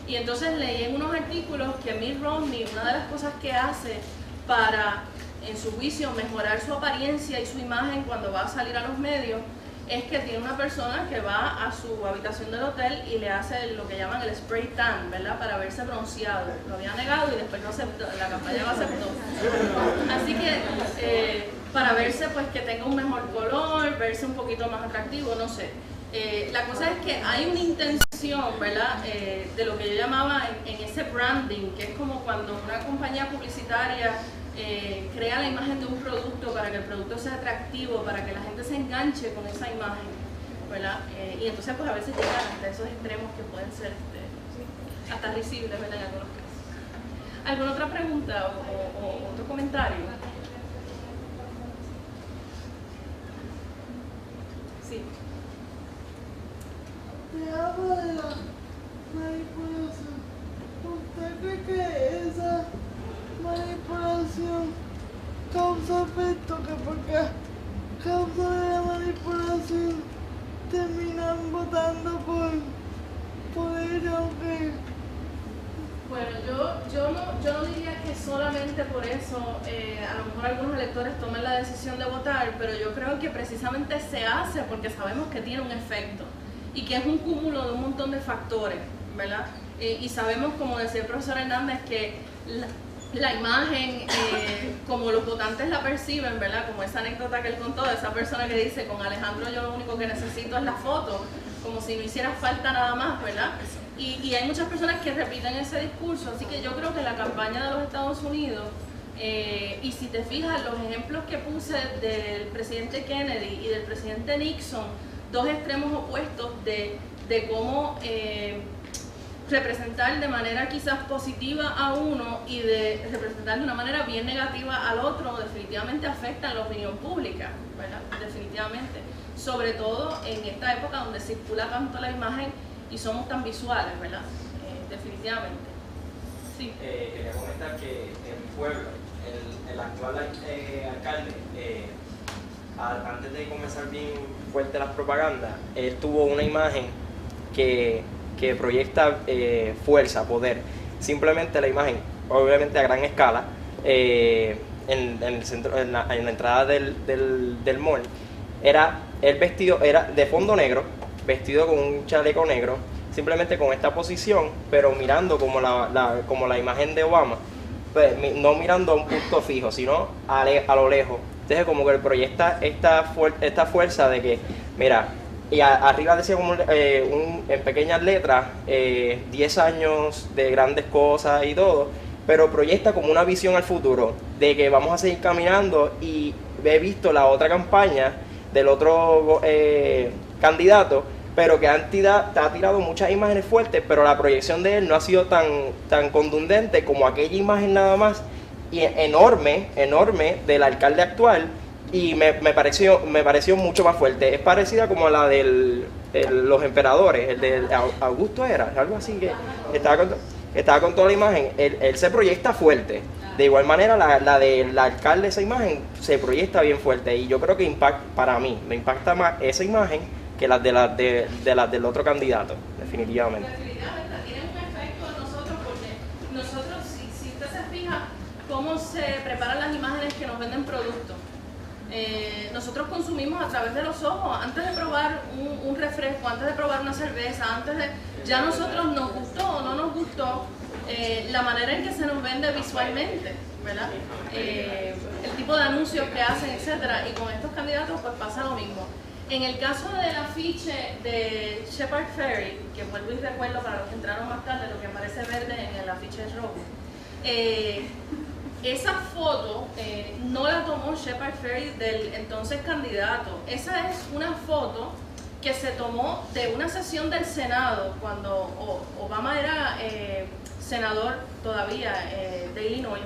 Y entonces leí en unos artículos que Mitt Romney, una de las cosas que hace para, en su juicio, mejorar su apariencia y su imagen cuando va a salir a los medios, es que tiene una persona que va a su habitación del hotel y le hace lo que llaman el spray tan, ¿verdad? Para verse bronceado. Lo había negado y después lo aceptó, la campaña lo aceptó. Así que para verse pues que tenga un mejor color, verse un poquito más atractivo, no sé. La cosa es que hay una intención, ¿verdad? De lo que yo llamaba en ese branding, que es como cuando una compañía publicitaria crea la imagen de un producto para que el producto sea atractivo, para que la gente se enganche con esa imagen, ¿verdad? Y entonces pues a veces llegan hasta esos extremos que pueden ser hasta risibles, ¿verdad? En algunos casos. ¿Alguna otra pregunta o otro comentario? Sí. Me habla de la manipulación. ¿Usted cree que esa manipulación causa efecto? Que porque a causa de la manipulación terminan votando por ellos, que Bueno, yo no diría que solamente por eso a lo mejor algunos electores tomen la decisión de votar, pero yo creo que precisamente se hace porque sabemos que tiene un efecto y que es un cúmulo de un montón de factores, ¿verdad? Y sabemos, como decía el profesor Hernández, que la imagen, como los votantes la perciben, ¿verdad? Como esa anécdota que él contó de esa persona que dice, con Alejandro yo lo único que necesito es la foto, como si no hiciera falta nada más, ¿verdad? Y hay muchas personas que repiten ese discurso, así que yo creo que la campaña de los Estados Unidos, y si te fijas, los ejemplos que puse del presidente Kennedy y del presidente Nixon, dos extremos opuestos de cómo representar de manera quizás positiva a uno y de representar de una manera bien negativa al otro, definitivamente afectan la opinión pública, ¿verdad? Definitivamente. Sobre todo en esta época donde circula tanto la imagen y somos tan visuales, ¿verdad? Definitivamente. Sí. Quería comentar que en mi pueblo, el actual alcalde, antes de comenzar bien fuerte las propagandas, él tuvo una imagen que proyecta fuerza, poder. simplemente la imagen, obviamente a gran escala, en el centro, en la entrada del mall, era el vestido, era de fondo negro, vestido con un chaleco negro, simplemente con esta posición, pero mirando como la imagen de Obama, pues, no mirando a un punto fijo, sino a lo lejos. Entonces como que proyecta esta fuerza de que, mira, y arriba decía como en pequeñas letras, 10 años de grandes cosas y todo, pero proyecta como una visión al futuro, de que vamos a seguir caminando. Y he visto la otra campaña del otro candidato, pero que ha tirado muchas imágenes fuertes, pero la proyección de él no ha sido tan contundente como aquella imagen nada más, y enorme del alcalde actual, y me pareció mucho más fuerte. Es parecida como a la de los emperadores, el de Augusto era, algo así, que estaba con toda la imagen. Él se proyecta fuerte. De igual manera la del alcalde, esa imagen se proyecta bien fuerte, y yo creo que para mí me impacta más esa imagen que las del otro candidato, definitivamente. Definitivamente tiene un efecto en nosotros, porque nosotros, si usted se fija cómo se preparan las imágenes que nos venden productos, nosotros consumimos a través de los ojos. Antes de probar un refresco, antes de probar una cerveza, ya nosotros nos gustó o no nos gustó la manera en que se nos vende visualmente, ¿verdad? El tipo de anuncios que hacen, etcétera. Y con estos candidatos pues pasa lo mismo. En el caso del afiche de Shepard Fairey, que vuelvo y recuerdo para los que entraron más tarde, lo que aparece verde en el afiche es rojo. Esa foto no la tomó Shepard Fairey del entonces candidato. Esa es una foto que se tomó de una sesión del Senado cuando Obama era senador todavía de Illinois.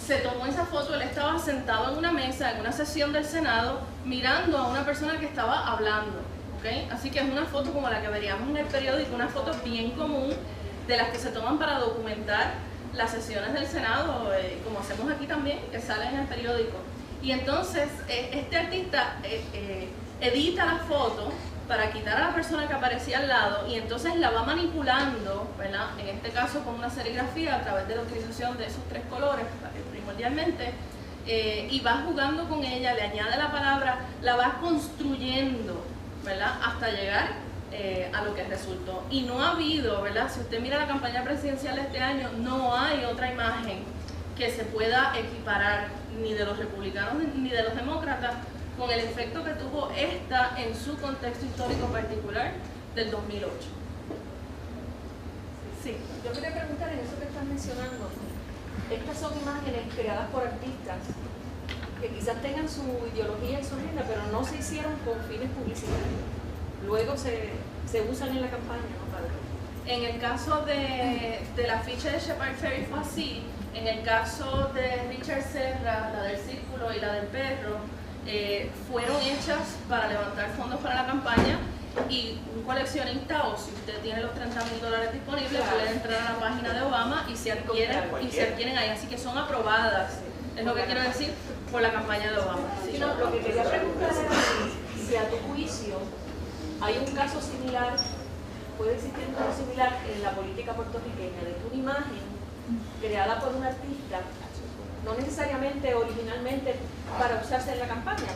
Se tomó esa foto, él estaba sentado en una mesa en una sesión del Senado mirando a una persona que estaba hablando, ¿okay? Así que es una foto como la que veríamos en el periódico, una foto bien común de las que se toman para documentar las sesiones del Senado, como hacemos aquí también, que salen en el periódico. Y entonces este artista edita la foto para quitar a la persona que aparecía al lado, y entonces la va manipulando, ¿verdad? En este caso con una serigrafía a través de la utilización de esos tres colores primordialmente, y va jugando con ella, le añade la palabra, la va construyendo, ¿verdad? Hasta llegar a lo que resultó. Y no ha habido, ¿verdad? Si usted mira la campaña presidencial de este año, no hay otra imagen que se pueda equiparar ni de los republicanos ni de los demócratas con el efecto que tuvo esta en su contexto histórico particular del 2008. Sí. Yo quería preguntar en eso que estás mencionando, estas son imágenes creadas por artistas que quizás tengan su ideología y su agenda, pero no se hicieron con fines publicitarios. Luego se usan en la campaña, ¿no, padre? En el caso del afiche de Shepard Fairey fue así. En el caso de Richard Serra, la del círculo y la del perro, fueron hechas para levantar fondos para la campaña, y un coleccionista, o si usted tiene los $30,000 disponibles, puede entrar a la página de Obama y se adquieren ahí. Así que son aprobadas, es lo que quiero decir, por la campaña de Obama. Sí, no, lo que quería preguntar es si a tu juicio hay un caso similar, puede existir un caso similar en la política puertorriqueña, de una imagen creada por un artista, no necesariamente originalmente para usarse en la campaña,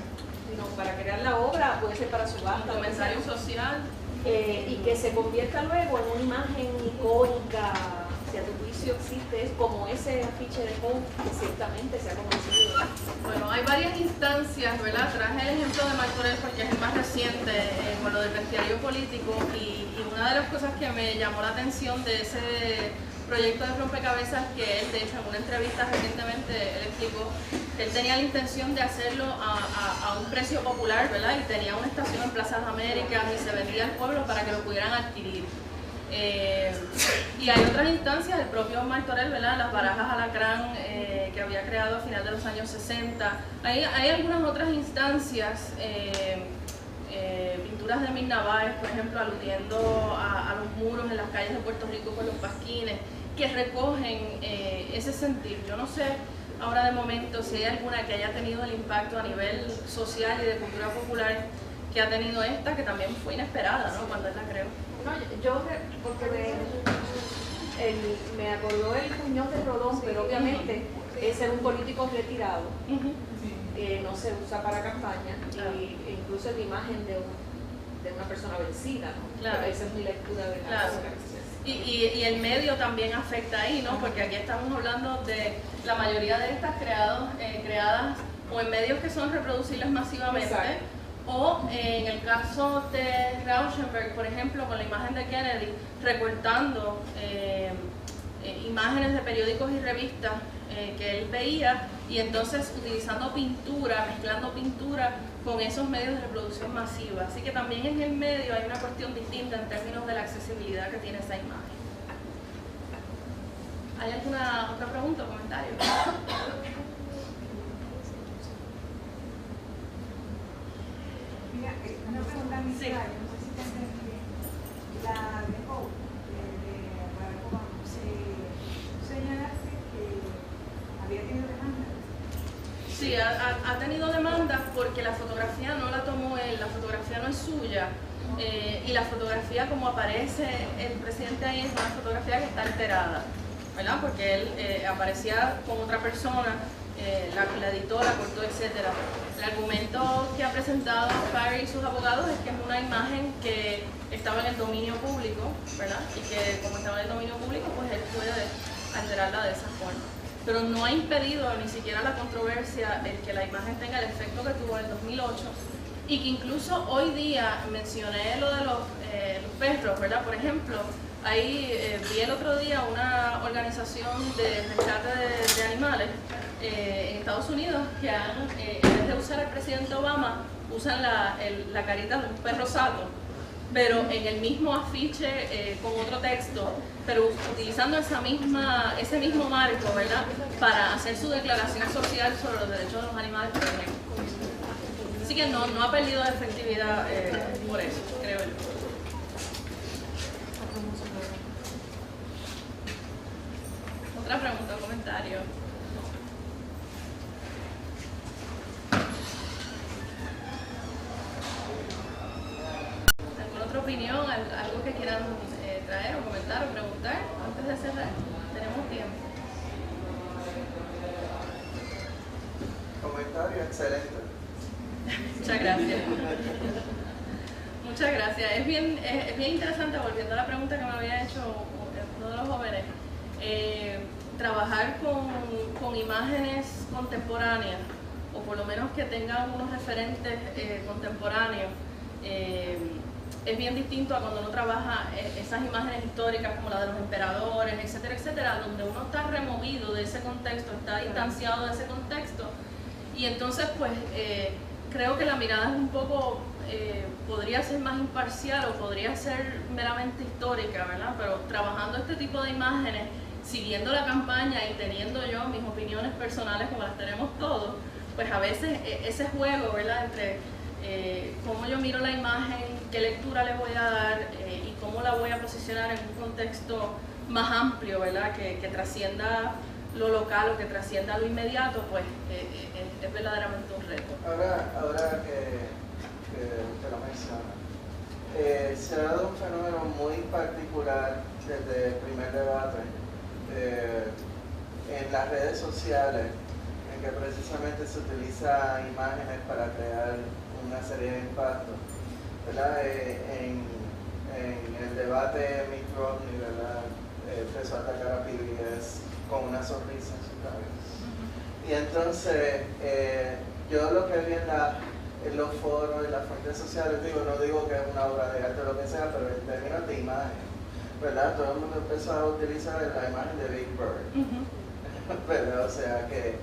sino para crear la obra, puede ser para subasta, un comentario social, y que se convierta luego en una imagen icónica. Si a tu juicio existe, es como ese afiche de Hope, que ciertamente se ha conocido. Bueno, hay varias instancias, ¿verdad? Traje el ejemplo de Martorell porque es el más reciente con lo del bestiario político, y una de las cosas que me llamó la atención de ese proyecto de rompecabezas, que él, de hecho, en una entrevista recientemente, él explicó que él tenía la intención de hacerlo a un precio popular, ¿verdad? Y tenía una estación en Plaza de Américas y se vendía al pueblo para que lo pudieran adquirir. Y hay otras instancias, el propio Martorell, ¿verdad? Las barajas alacrán que había creado a final de los años 60. Hay algunas otras instancias, pinturas de Emil Narváez, por ejemplo, aludiendo a los muros en las calles de Puerto Rico con los pasquines, que recogen ese sentir. Yo no sé ahora de momento si hay alguna que haya tenido el impacto a nivel social y de cultura popular que ha tenido esta, que también fue inesperada, ¿no? Cuando él la creó. No, porque me acordó el Muñoz de Rodón, pero obviamente es ser un político retirado. No se usa para campaña, e incluso es la imagen de una persona vencida, ¿no? Claro. Esa es mi lectura de la Claro. obra. Y el medio también afecta ahí, ¿no? Porque aquí estamos hablando de la mayoría de estas creadas o en medios que son reproducibles masivamente. Exacto. O en el caso de Rauschenberg, por ejemplo, con la imagen de Kennedy, recortando imágenes de periódicos y revistas que él veía, y entonces utilizando pintura, mezclando pintura con esos medios de reproducción masiva. Así que también en el medio hay una cuestión distinta en términos de la accesibilidad que tiene esa imagen. ¿Hay alguna otra pregunta o comentario? Mira, una pregunta a mi Sí. no sé si te entendí bien. La de Hope, de Barack Obama, señalaste que había tenido demanda. Sí, ha tenido demandas porque la fotografía no la tomó él, la fotografía no es suya, y la fotografía como aparece el presidente ahí es una fotografía que está alterada, ¿verdad? Porque él aparecía con otra persona, la editó, la cortó, etc. El argumento que ha presentado Parry y sus abogados es que es una imagen que estaba en el dominio público, ¿verdad? Y que como estaba en el dominio público, pues él puede alterarla de esa forma. Pero no ha impedido ni siquiera la controversia el que la imagen tenga el efecto que tuvo en el 2008, y que incluso hoy día, mencioné lo de los perros, ¿verdad? Por ejemplo, ahí vi el otro día una organización de rescate de animales en Estados Unidos que en vez de usar al presidente Obama, usan la carita de un perro sato, pero en el mismo afiche con otro texto, pero utilizando ese mismo marco, ¿verdad? Para hacer su declaración social sobre los derechos de los animales, por ejemplo. Así que no ha perdido de efectividad por eso, creo yo. Otra pregunta o comentario. ¿Alguna otra opinión? ¿Algo que quieran traer o comentar o preguntar antes de cerrar? Tenemos tiempo. Comentario excelente. Muchas gracias. Muchas gracias. Es bien interesante, volviendo a la pregunta que me había hecho uno de los jóvenes, trabajar con imágenes contemporáneas, o por lo menos que tengan unos referentes contemporáneos. Es bien distinto a cuando uno trabaja esas imágenes históricas como la de los emperadores, etcétera, etcétera, donde uno está removido de ese contexto, está distanciado de ese contexto, y entonces pues creo que la mirada es un poco, podría ser más imparcial o podría ser meramente histórica, ¿verdad? Pero trabajando este tipo de imágenes, siguiendo la campaña y teniendo yo mis opiniones personales como las tenemos todos, pues a veces ese juego, ¿verdad? Entre cómo yo miro la imagen, qué lectura le voy a dar y cómo la voy a posicionar en un contexto más amplio, ¿verdad? Que trascienda lo local o que trascienda lo inmediato, pues es verdaderamente un reto. Ahora que usted lo menciona, se ha dado un fenómeno muy particular desde el primer debate en las redes sociales, en que precisamente se utiliza imágenes para crear una serie de impactos, ¿verdad? En el debate Mitt Romney, ¿verdad? Empezó a atacar a PBS con una sonrisa en sus labios. Y entonces, yo lo que vi en los foros, en las fuentes sociales, no digo que es una obra de arte o lo que sea, pero en términos de imagen, ¿verdad? Todo el mundo empezó a utilizar la imagen de Big Bird, ¿verdad? O sea que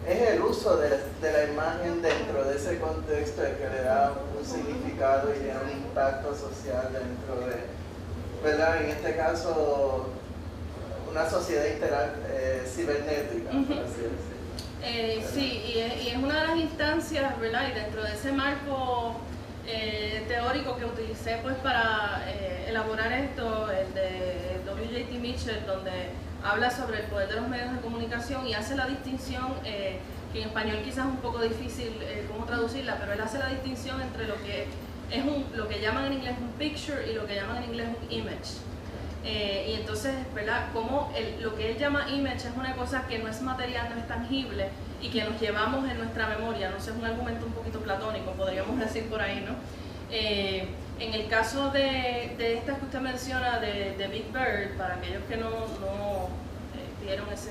es el uso de la imagen dentro de ese contexto el que le da un significado y tiene un impacto social dentro de, ¿verdad? En este caso, una sociedad cibernética, por así decirlo. Sí, y es una de las instancias, ¿verdad? Y dentro de ese marco teórico que utilicé pues para elaborar esto, el de W.J.T. Mitchell, donde habla sobre el poder de los medios de comunicación y hace la distinción, que en español quizás es un poco difícil cómo traducirla, pero él hace la distinción entre lo que es lo que llaman en inglés un picture y lo que llaman en inglés un image. Y entonces, ¿verdad? Como lo que él llama image es una cosa que no es material, no es tangible y que nos llevamos en nuestra memoria, no sé, es un argumento un poquito platónico, podríamos decir por ahí, ¿no? En el caso de estas que usted menciona, de Big Bird, para aquellos que no vieron ese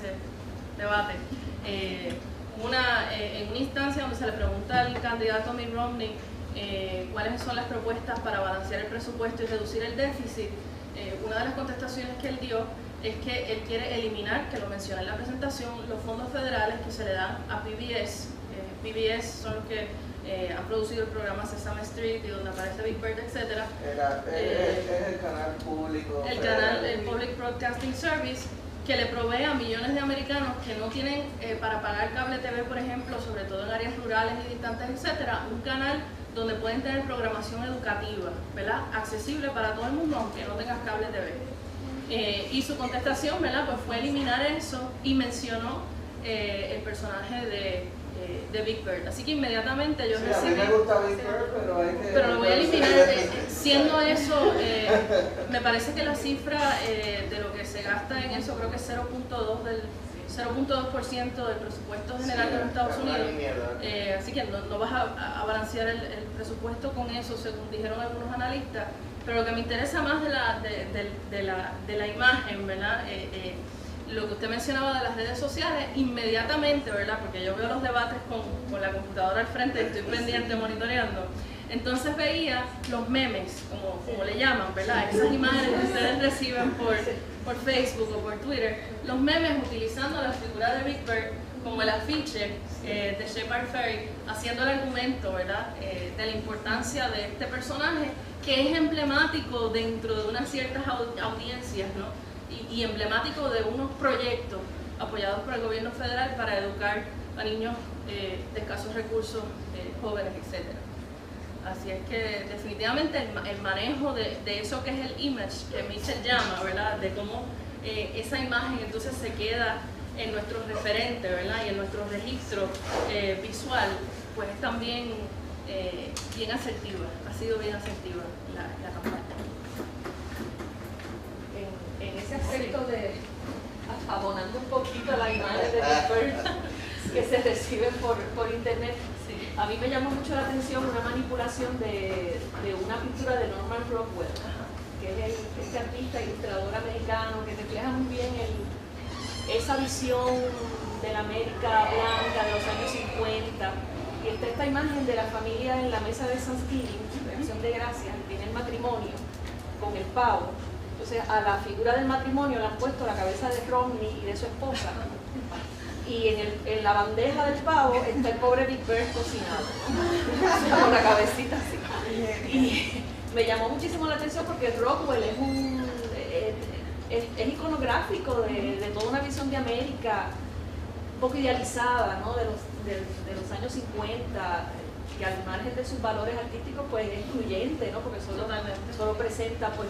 debate, en una instancia donde se le pregunta al candidato Mitt Romney cuáles son las propuestas para balancear el presupuesto y reducir el déficit, una de las contestaciones que él dio es que él quiere eliminar, que lo menciona en la presentación, los fondos federales que se le dan a PBS. PBS son los que han producido el programa Sesame Street y donde aparece Big Bird, etc. Es el canal público. El Public Broadcasting Service, que le provee a millones de americanos que no tienen para pagar cable TV, por ejemplo, sobre todo en áreas rurales y distantes, etcétera, un canal donde pueden tener programación educativa, ¿verdad? Accesible para todo el mundo, aunque no tengas cable TV. Y su contestación, ¿verdad? Pues fue eliminar eso y mencionó el personaje de Big Bird. Así que inmediatamente yo recibí... A mí me gusta Big Bird, pero lo voy a eliminar. Siendo eso, me parece que la cifra de lo que se gasta en eso, creo que es 0.2% del presupuesto general de los Estados Unidos. Así que no vas a balancear el presupuesto con eso, según dijeron algunos analistas. Pero lo que me interesa más de la imagen, ¿verdad? Lo que usted mencionaba de las redes sociales, inmediatamente, ¿verdad? Porque yo veo los debates con la computadora al frente, estoy pendiente, monitoreando. Entonces veía los memes, como le llaman, ¿verdad? Esas imágenes que ustedes reciben por Facebook o por Twitter, los memes utilizando la figura de Big Bird como el afiche de Shepard Fairey, haciendo el argumento, ¿verdad? De la importancia de este personaje, que es emblemático dentro de unas ciertas audiencias, ¿no? Y emblemático de unos proyectos apoyados por el gobierno federal para educar a niños de escasos recursos, jóvenes, etc. Así es que definitivamente el manejo de eso que es el image, que Mitchell llama, ¿verdad? De cómo esa imagen entonces se queda en nuestros referentes, ¿verdad? Y en nuestro registro visual, pues es también bien asertiva, ha sido bien asertiva la campaña. En ese aspecto de abonando un poquito la imagen de Big Bird que se reciben por internet, a mí me llamó mucho la atención una manipulación de una pintura de Norman Rockwell, que es este artista ilustrador americano que refleja muy bien esa visión de la América blanca de los años 50. Y está esta imagen de la familia en la mesa de Thanksgiving, de Acción de Gracias, y tiene el matrimonio con el pavo. Entonces a la figura del matrimonio le han puesto la cabeza de Romney y de su esposa, y en la bandeja del pavo está el pobre Big Bird cocinado, con la cabecita así. Y me llamó muchísimo la atención porque Rockwell es iconográfico de toda una visión de América un poco idealizada, ¿no? de los años 50, que al margen de sus valores artísticos pues es excluyente, ¿no? Porque solo presenta pues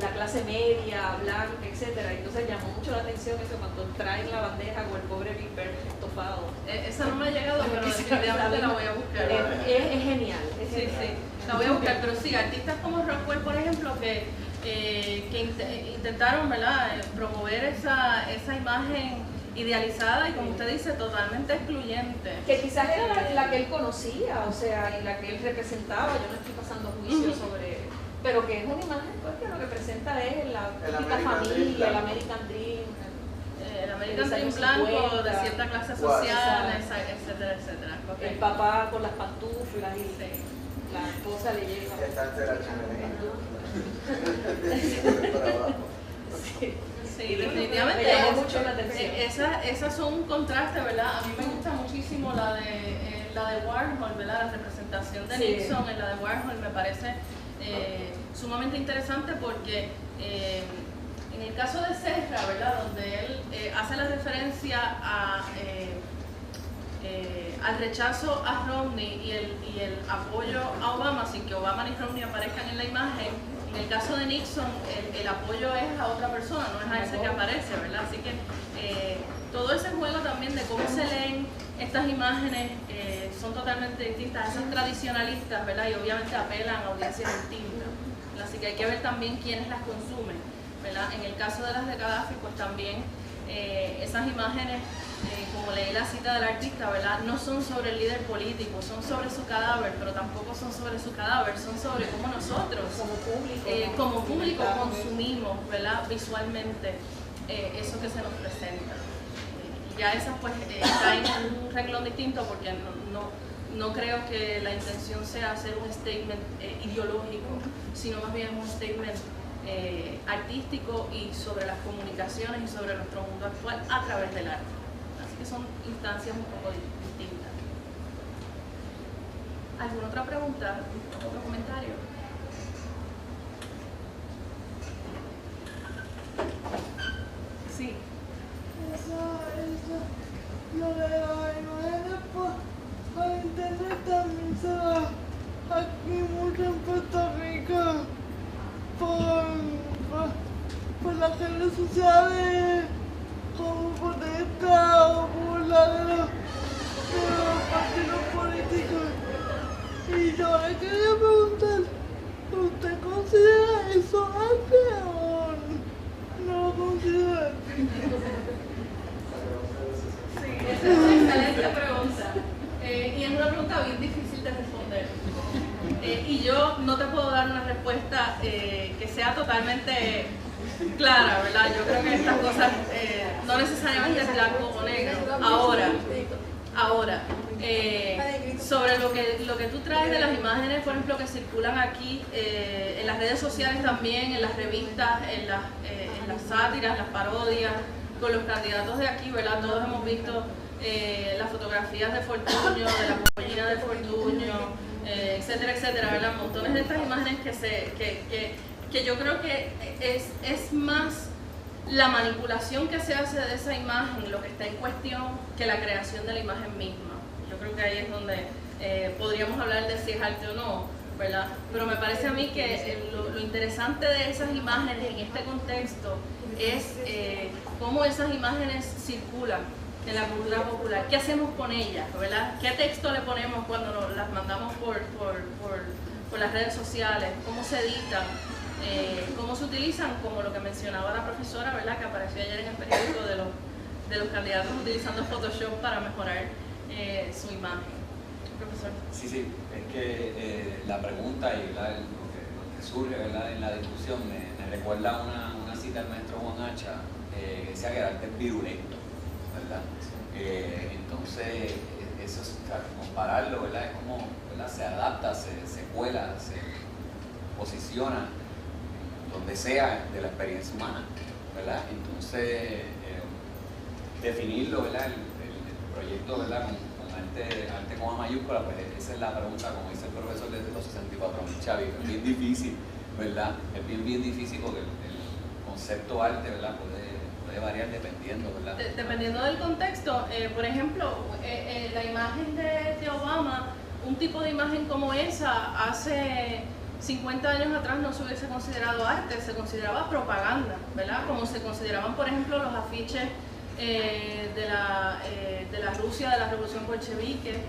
la clase media, blanca, etcétera. Entonces llamó mucho la atención eso cuando traen la bandeja con el pobre Big Bird estofado. Esa no me ha llegado, pero definitivamente la voy a buscar. Es genial. Sí, la voy a buscar, pero sí, artistas como Rockwell, por ejemplo, que intentaron, ¿verdad?, promover esa imagen idealizada y, como usted dice, totalmente excluyente. Que quizás era la que él conocía, o sea, y la que él representaba. Yo no estoy pasando juicio sobre... Pero que es una imagen pues, que lo que presenta es la típica familia, el American Dream. El American Dream blanco, de cierta clase social, etcétera, etcétera. El papá con las pantuflas y la esposa le lleva. Sí, definitivamente. Me llamó mucho la atención. Esas son un contraste, ¿verdad? A mí me gusta muchísimo la de Warhol, ¿verdad? La representación de Nixon en la de Warhol me parece sumamente interesante porque en el caso de Serra, ¿verdad?, donde él hace la referencia al rechazo a Romney y el apoyo a Obama sin que Obama ni Romney aparezcan en la imagen, en el caso de Nixon el apoyo es a otra persona, no es a ese que aparece, ¿verdad? Así que todo ese juego también de cómo se leen estas imágenes son totalmente distintas, esas tradicionalistas, ¿verdad? Y obviamente apelan a audiencias distintas. Así que hay que ver también quiénes las consumen, ¿verdad? En el caso de las de Gaddafi, pues también esas imágenes, como leí la cita del artista, ¿verdad? No son sobre el líder político, son sobre su cadáver, pero tampoco son sobre su cadáver, son sobre cómo nosotros, como público consumimos, ¿verdad? Visualmente eso que se nos presenta. Ya esas pues caen en un renglón distinto porque no creo que la intención sea hacer un statement ideológico, sino más bien un statement artístico y sobre las comunicaciones y sobre nuestro mundo actual a través del arte. Así que son instancias un poco distintas. ¿Alguna otra pregunta? ¿Otro comentario? Sí. Lo de las imágenes por internet también se da aquí mucho en Puerto Rico por las redes sociales, como protesta o burla de los partidos políticos. Y yo le quería preguntar, ¿usted considera eso arte o no lo considera? Sí, esa es una excelente pregunta. Y es una pregunta bien difícil de responder. Y yo no te puedo dar una respuesta que sea totalmente clara, ¿verdad? Yo creo que estas cosas no necesariamente es blanco o negro. Ahora, sobre lo que tú traes de las imágenes, por ejemplo, que circulan aquí en las redes sociales también, en las revistas, en las sátiras, las parodias, con los candidatos de aquí, ¿verdad? Todos hemos visto las fotografías de Fortuño, de la pollina de Fortuño, etcétera, etcétera, ¿verdad? Montones de estas imágenes que yo creo que es más la manipulación que se hace de esa imagen, lo que está en cuestión, que la creación de la imagen misma. Yo creo que ahí es donde podríamos hablar de si es arte o no, ¿verdad? Pero me parece a mí que lo interesante de esas imágenes en este contexto es cómo esas imágenes circulan en la cultura popular. ¿Qué hacemos con ellas, verdad? ¿Qué texto le ponemos cuando las mandamos por las redes sociales? ¿Cómo se editan? ¿Cómo se utilizan? Como lo que mencionaba la profesora, ¿verdad? Que apareció ayer en el periódico de los candidatos utilizando Photoshop para mejorar su imagen. Profesor. Sí, es que la pregunta y lo que surge, ¿verdad?, en la discusión me recuerda una cita del maestro Juan Hacha que decía que el arte es virulento, ¿verdad? Entonces, eso es, o sea, compararlo, ¿verdad? Es como, ¿verdad?, se adapta, se cuela, se posiciona donde sea de la experiencia humana, ¿verdad? Entonces, definirlo, ¿verdad?, el proyecto, ¿verdad?, con arte con A mayúscula, pues esa es la pregunta, como dice el profesor, desde los 64.000 chavitos. Es bien difícil, ¿verdad? Es bien difícil porque el concepto arte, ¿verdad?, puede variar dependiendo, ¿verdad? Dependiendo del contexto. Por ejemplo, la imagen de Obama, un tipo de imagen como esa, hace 50 años atrás no se hubiese considerado arte, se consideraba propaganda, ¿verdad? Como se consideraban, por ejemplo, los afiches de la Rusia de la Revolución Bolchevique,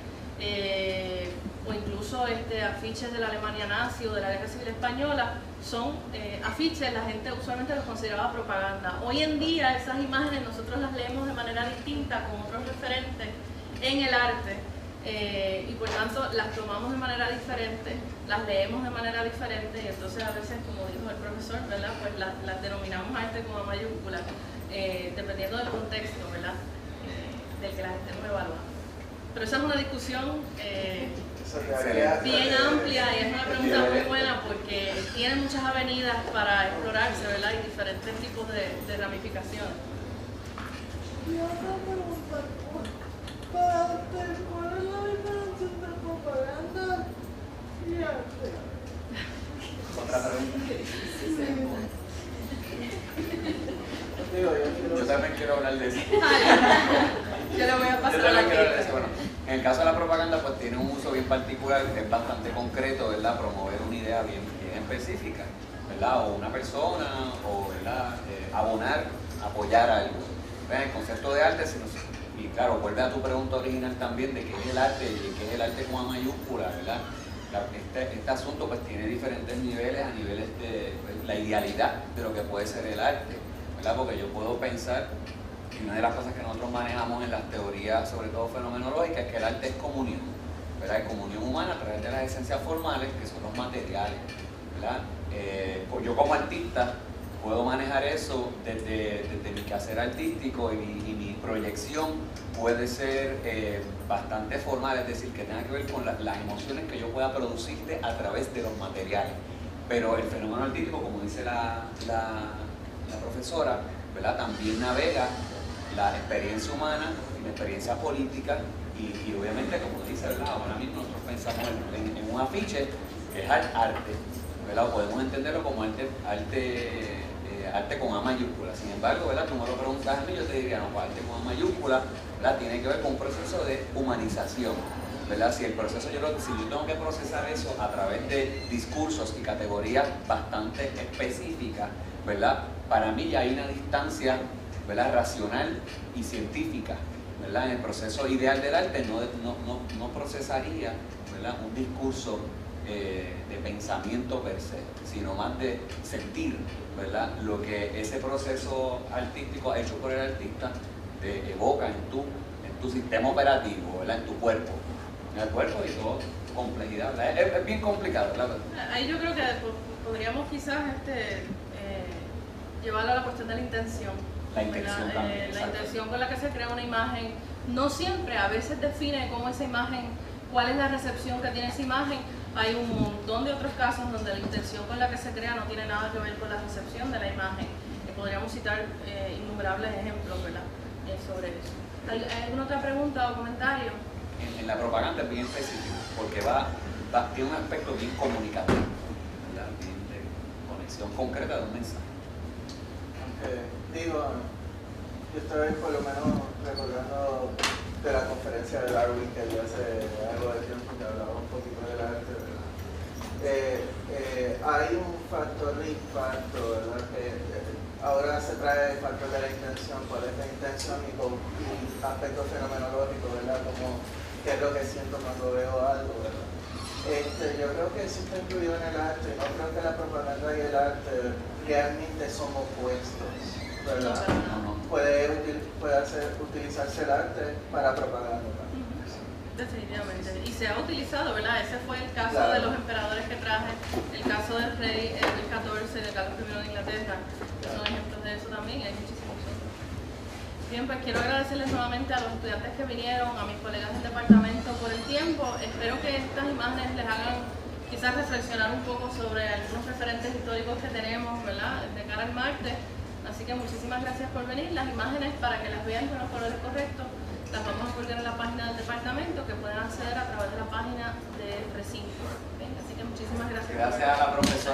o incluso afiches de la Alemania nazi o de la Guerra Civil Española, son afiches, la gente usualmente los consideraba propaganda. Hoy en día esas imágenes nosotros las leemos de manera distinta, con otros referentes en el arte, y por tanto las tomamos de manera diferente, las leemos de manera diferente, y entonces a veces, como dijo el profesor, ¿verdad?, pues las denominamos arte con A mayúscula, dependiendo del contexto, ¿verdad?, del que las estemos evaluando. Pero esa es una discusión bien amplia y es una pregunta muy buena porque tiene muchas avenidas para explorarse, ¿verdad?, y diferentes tipos de ramificaciones. Y otra pregunta, para usted, ¿cuál es la diferencia entre propaganda y arte? Otra pregunta. Yo Yo también quiero hablar de eso. Yo le voy a pasar Yo a la también quiero hablar de eso. crítica. Bueno, en el caso de la propaganda, pues tiene un uso bien particular, es bastante concreto, ¿verdad? Promover una idea bien específica, ¿verdad? O una persona, o, ¿verdad?, abonar, apoyar algo. El concepto de arte, y claro, vuelve a tu pregunta original también de qué es el arte y qué es el arte con A mayúscula, ¿verdad? este asunto pues tiene diferentes niveles, a niveles de pues, la idealidad de lo que puede ser el arte, ¿verdad? Porque yo puedo pensar, y una de las cosas que nosotros manejamos en las teorías, sobre todo fenomenológicas, es que el arte es comunión, ¿verdad? Es comunión humana a través de las esencias formales, que son los materiales, ¿verdad? Pues yo como artista puedo manejar eso desde mi quehacer artístico y mi proyección puede ser bastante formal, es decir, que tenga que ver con las emociones que yo pueda producirte a través de los materiales. Pero el fenómeno artístico, como dice la profesora, ¿verdad? También navega la experiencia humana y la experiencia política y obviamente, como dice, ¿verdad? Ahora mismo nosotros pensamos en un afiche que es arte, ¿verdad? Podemos entenderlo como arte con A mayúscula. Sin embargo, ¿verdad? Tú me lo preguntas a mí, yo te diría, no, pues arte con A mayúscula, ¿verdad? Tiene que ver con un proceso de humanización, ¿verdad? Si yo tengo que procesar eso a través de discursos y categorías bastante específicas, ¿verdad? Para mí ya hay una distancia, ¿verdad? Racional y científica, ¿verdad? En el proceso ideal del arte no procesaría, ¿verdad? Un discurso de pensamiento per se, sino más de sentir, ¿verdad? Lo que ese proceso artístico hecho por el artista te evoca en tu sistema operativo, ¿verdad? En tu cuerpo, y toda complejidad, ¿verdad? Es bien complicado, ¿verdad? Ahí yo creo que podríamos quizás llevarlo a la cuestión de la intención. La intención también, la intención con la que se crea una imagen no siempre, a veces define cómo esa imagen, cuál es la recepción que tiene esa imagen. Hay un montón de otros casos donde la intención con la que se crea no tiene nada que ver con la recepción de la imagen. Podríamos citar innumerables ejemplos, ¿verdad? Sobre eso. ¿Hay alguna otra pregunta o comentario? En la propaganda es bien específico, porque tiene un aspecto bien comunicativo, ¿verdad? Bien de conexión concreta de un mensaje. Digo, yo estoy por lo menos recordando de la conferencia de Darwin que dio hace algo de tiempo que hablaba un poquito del arte, ¿verdad? Hay un factor de impacto, ¿verdad? Que ahora se trae el factor de la intención, cuál es la intención y aspectos fenomenológicos, ¿verdad? Como qué es lo que siento cuando veo algo, ¿verdad? Yo creo que eso está incluido en el arte, no creo que la propaganda y el arte realmente son opuestos, ¿verdad? Puede utilizarse el arte para propaganda. Definitivamente. Y se ha utilizado, ¿verdad? Ese fue el caso de los emperadores que traje, el caso del rey Luis XIV, de Carlos I de Inglaterra. Son ejemplos de eso también, hay muchísimos otros. Bien, pues quiero agradecerles nuevamente a los estudiantes que vinieron, a mis colegas del departamento por el tiempo. Espero que estas imágenes les hagan quizás reflexionar un poco sobre algunos referentes históricos que tenemos, ¿verdad? De cara al martes. Así que muchísimas gracias por venir. Las imágenes, para que las vean con los colores correctos, las vamos a colgar en la página del departamento, que pueden acceder a través de la página del recinto. ¿Okay? Así que muchísimas gracias. Gracias a la profesora.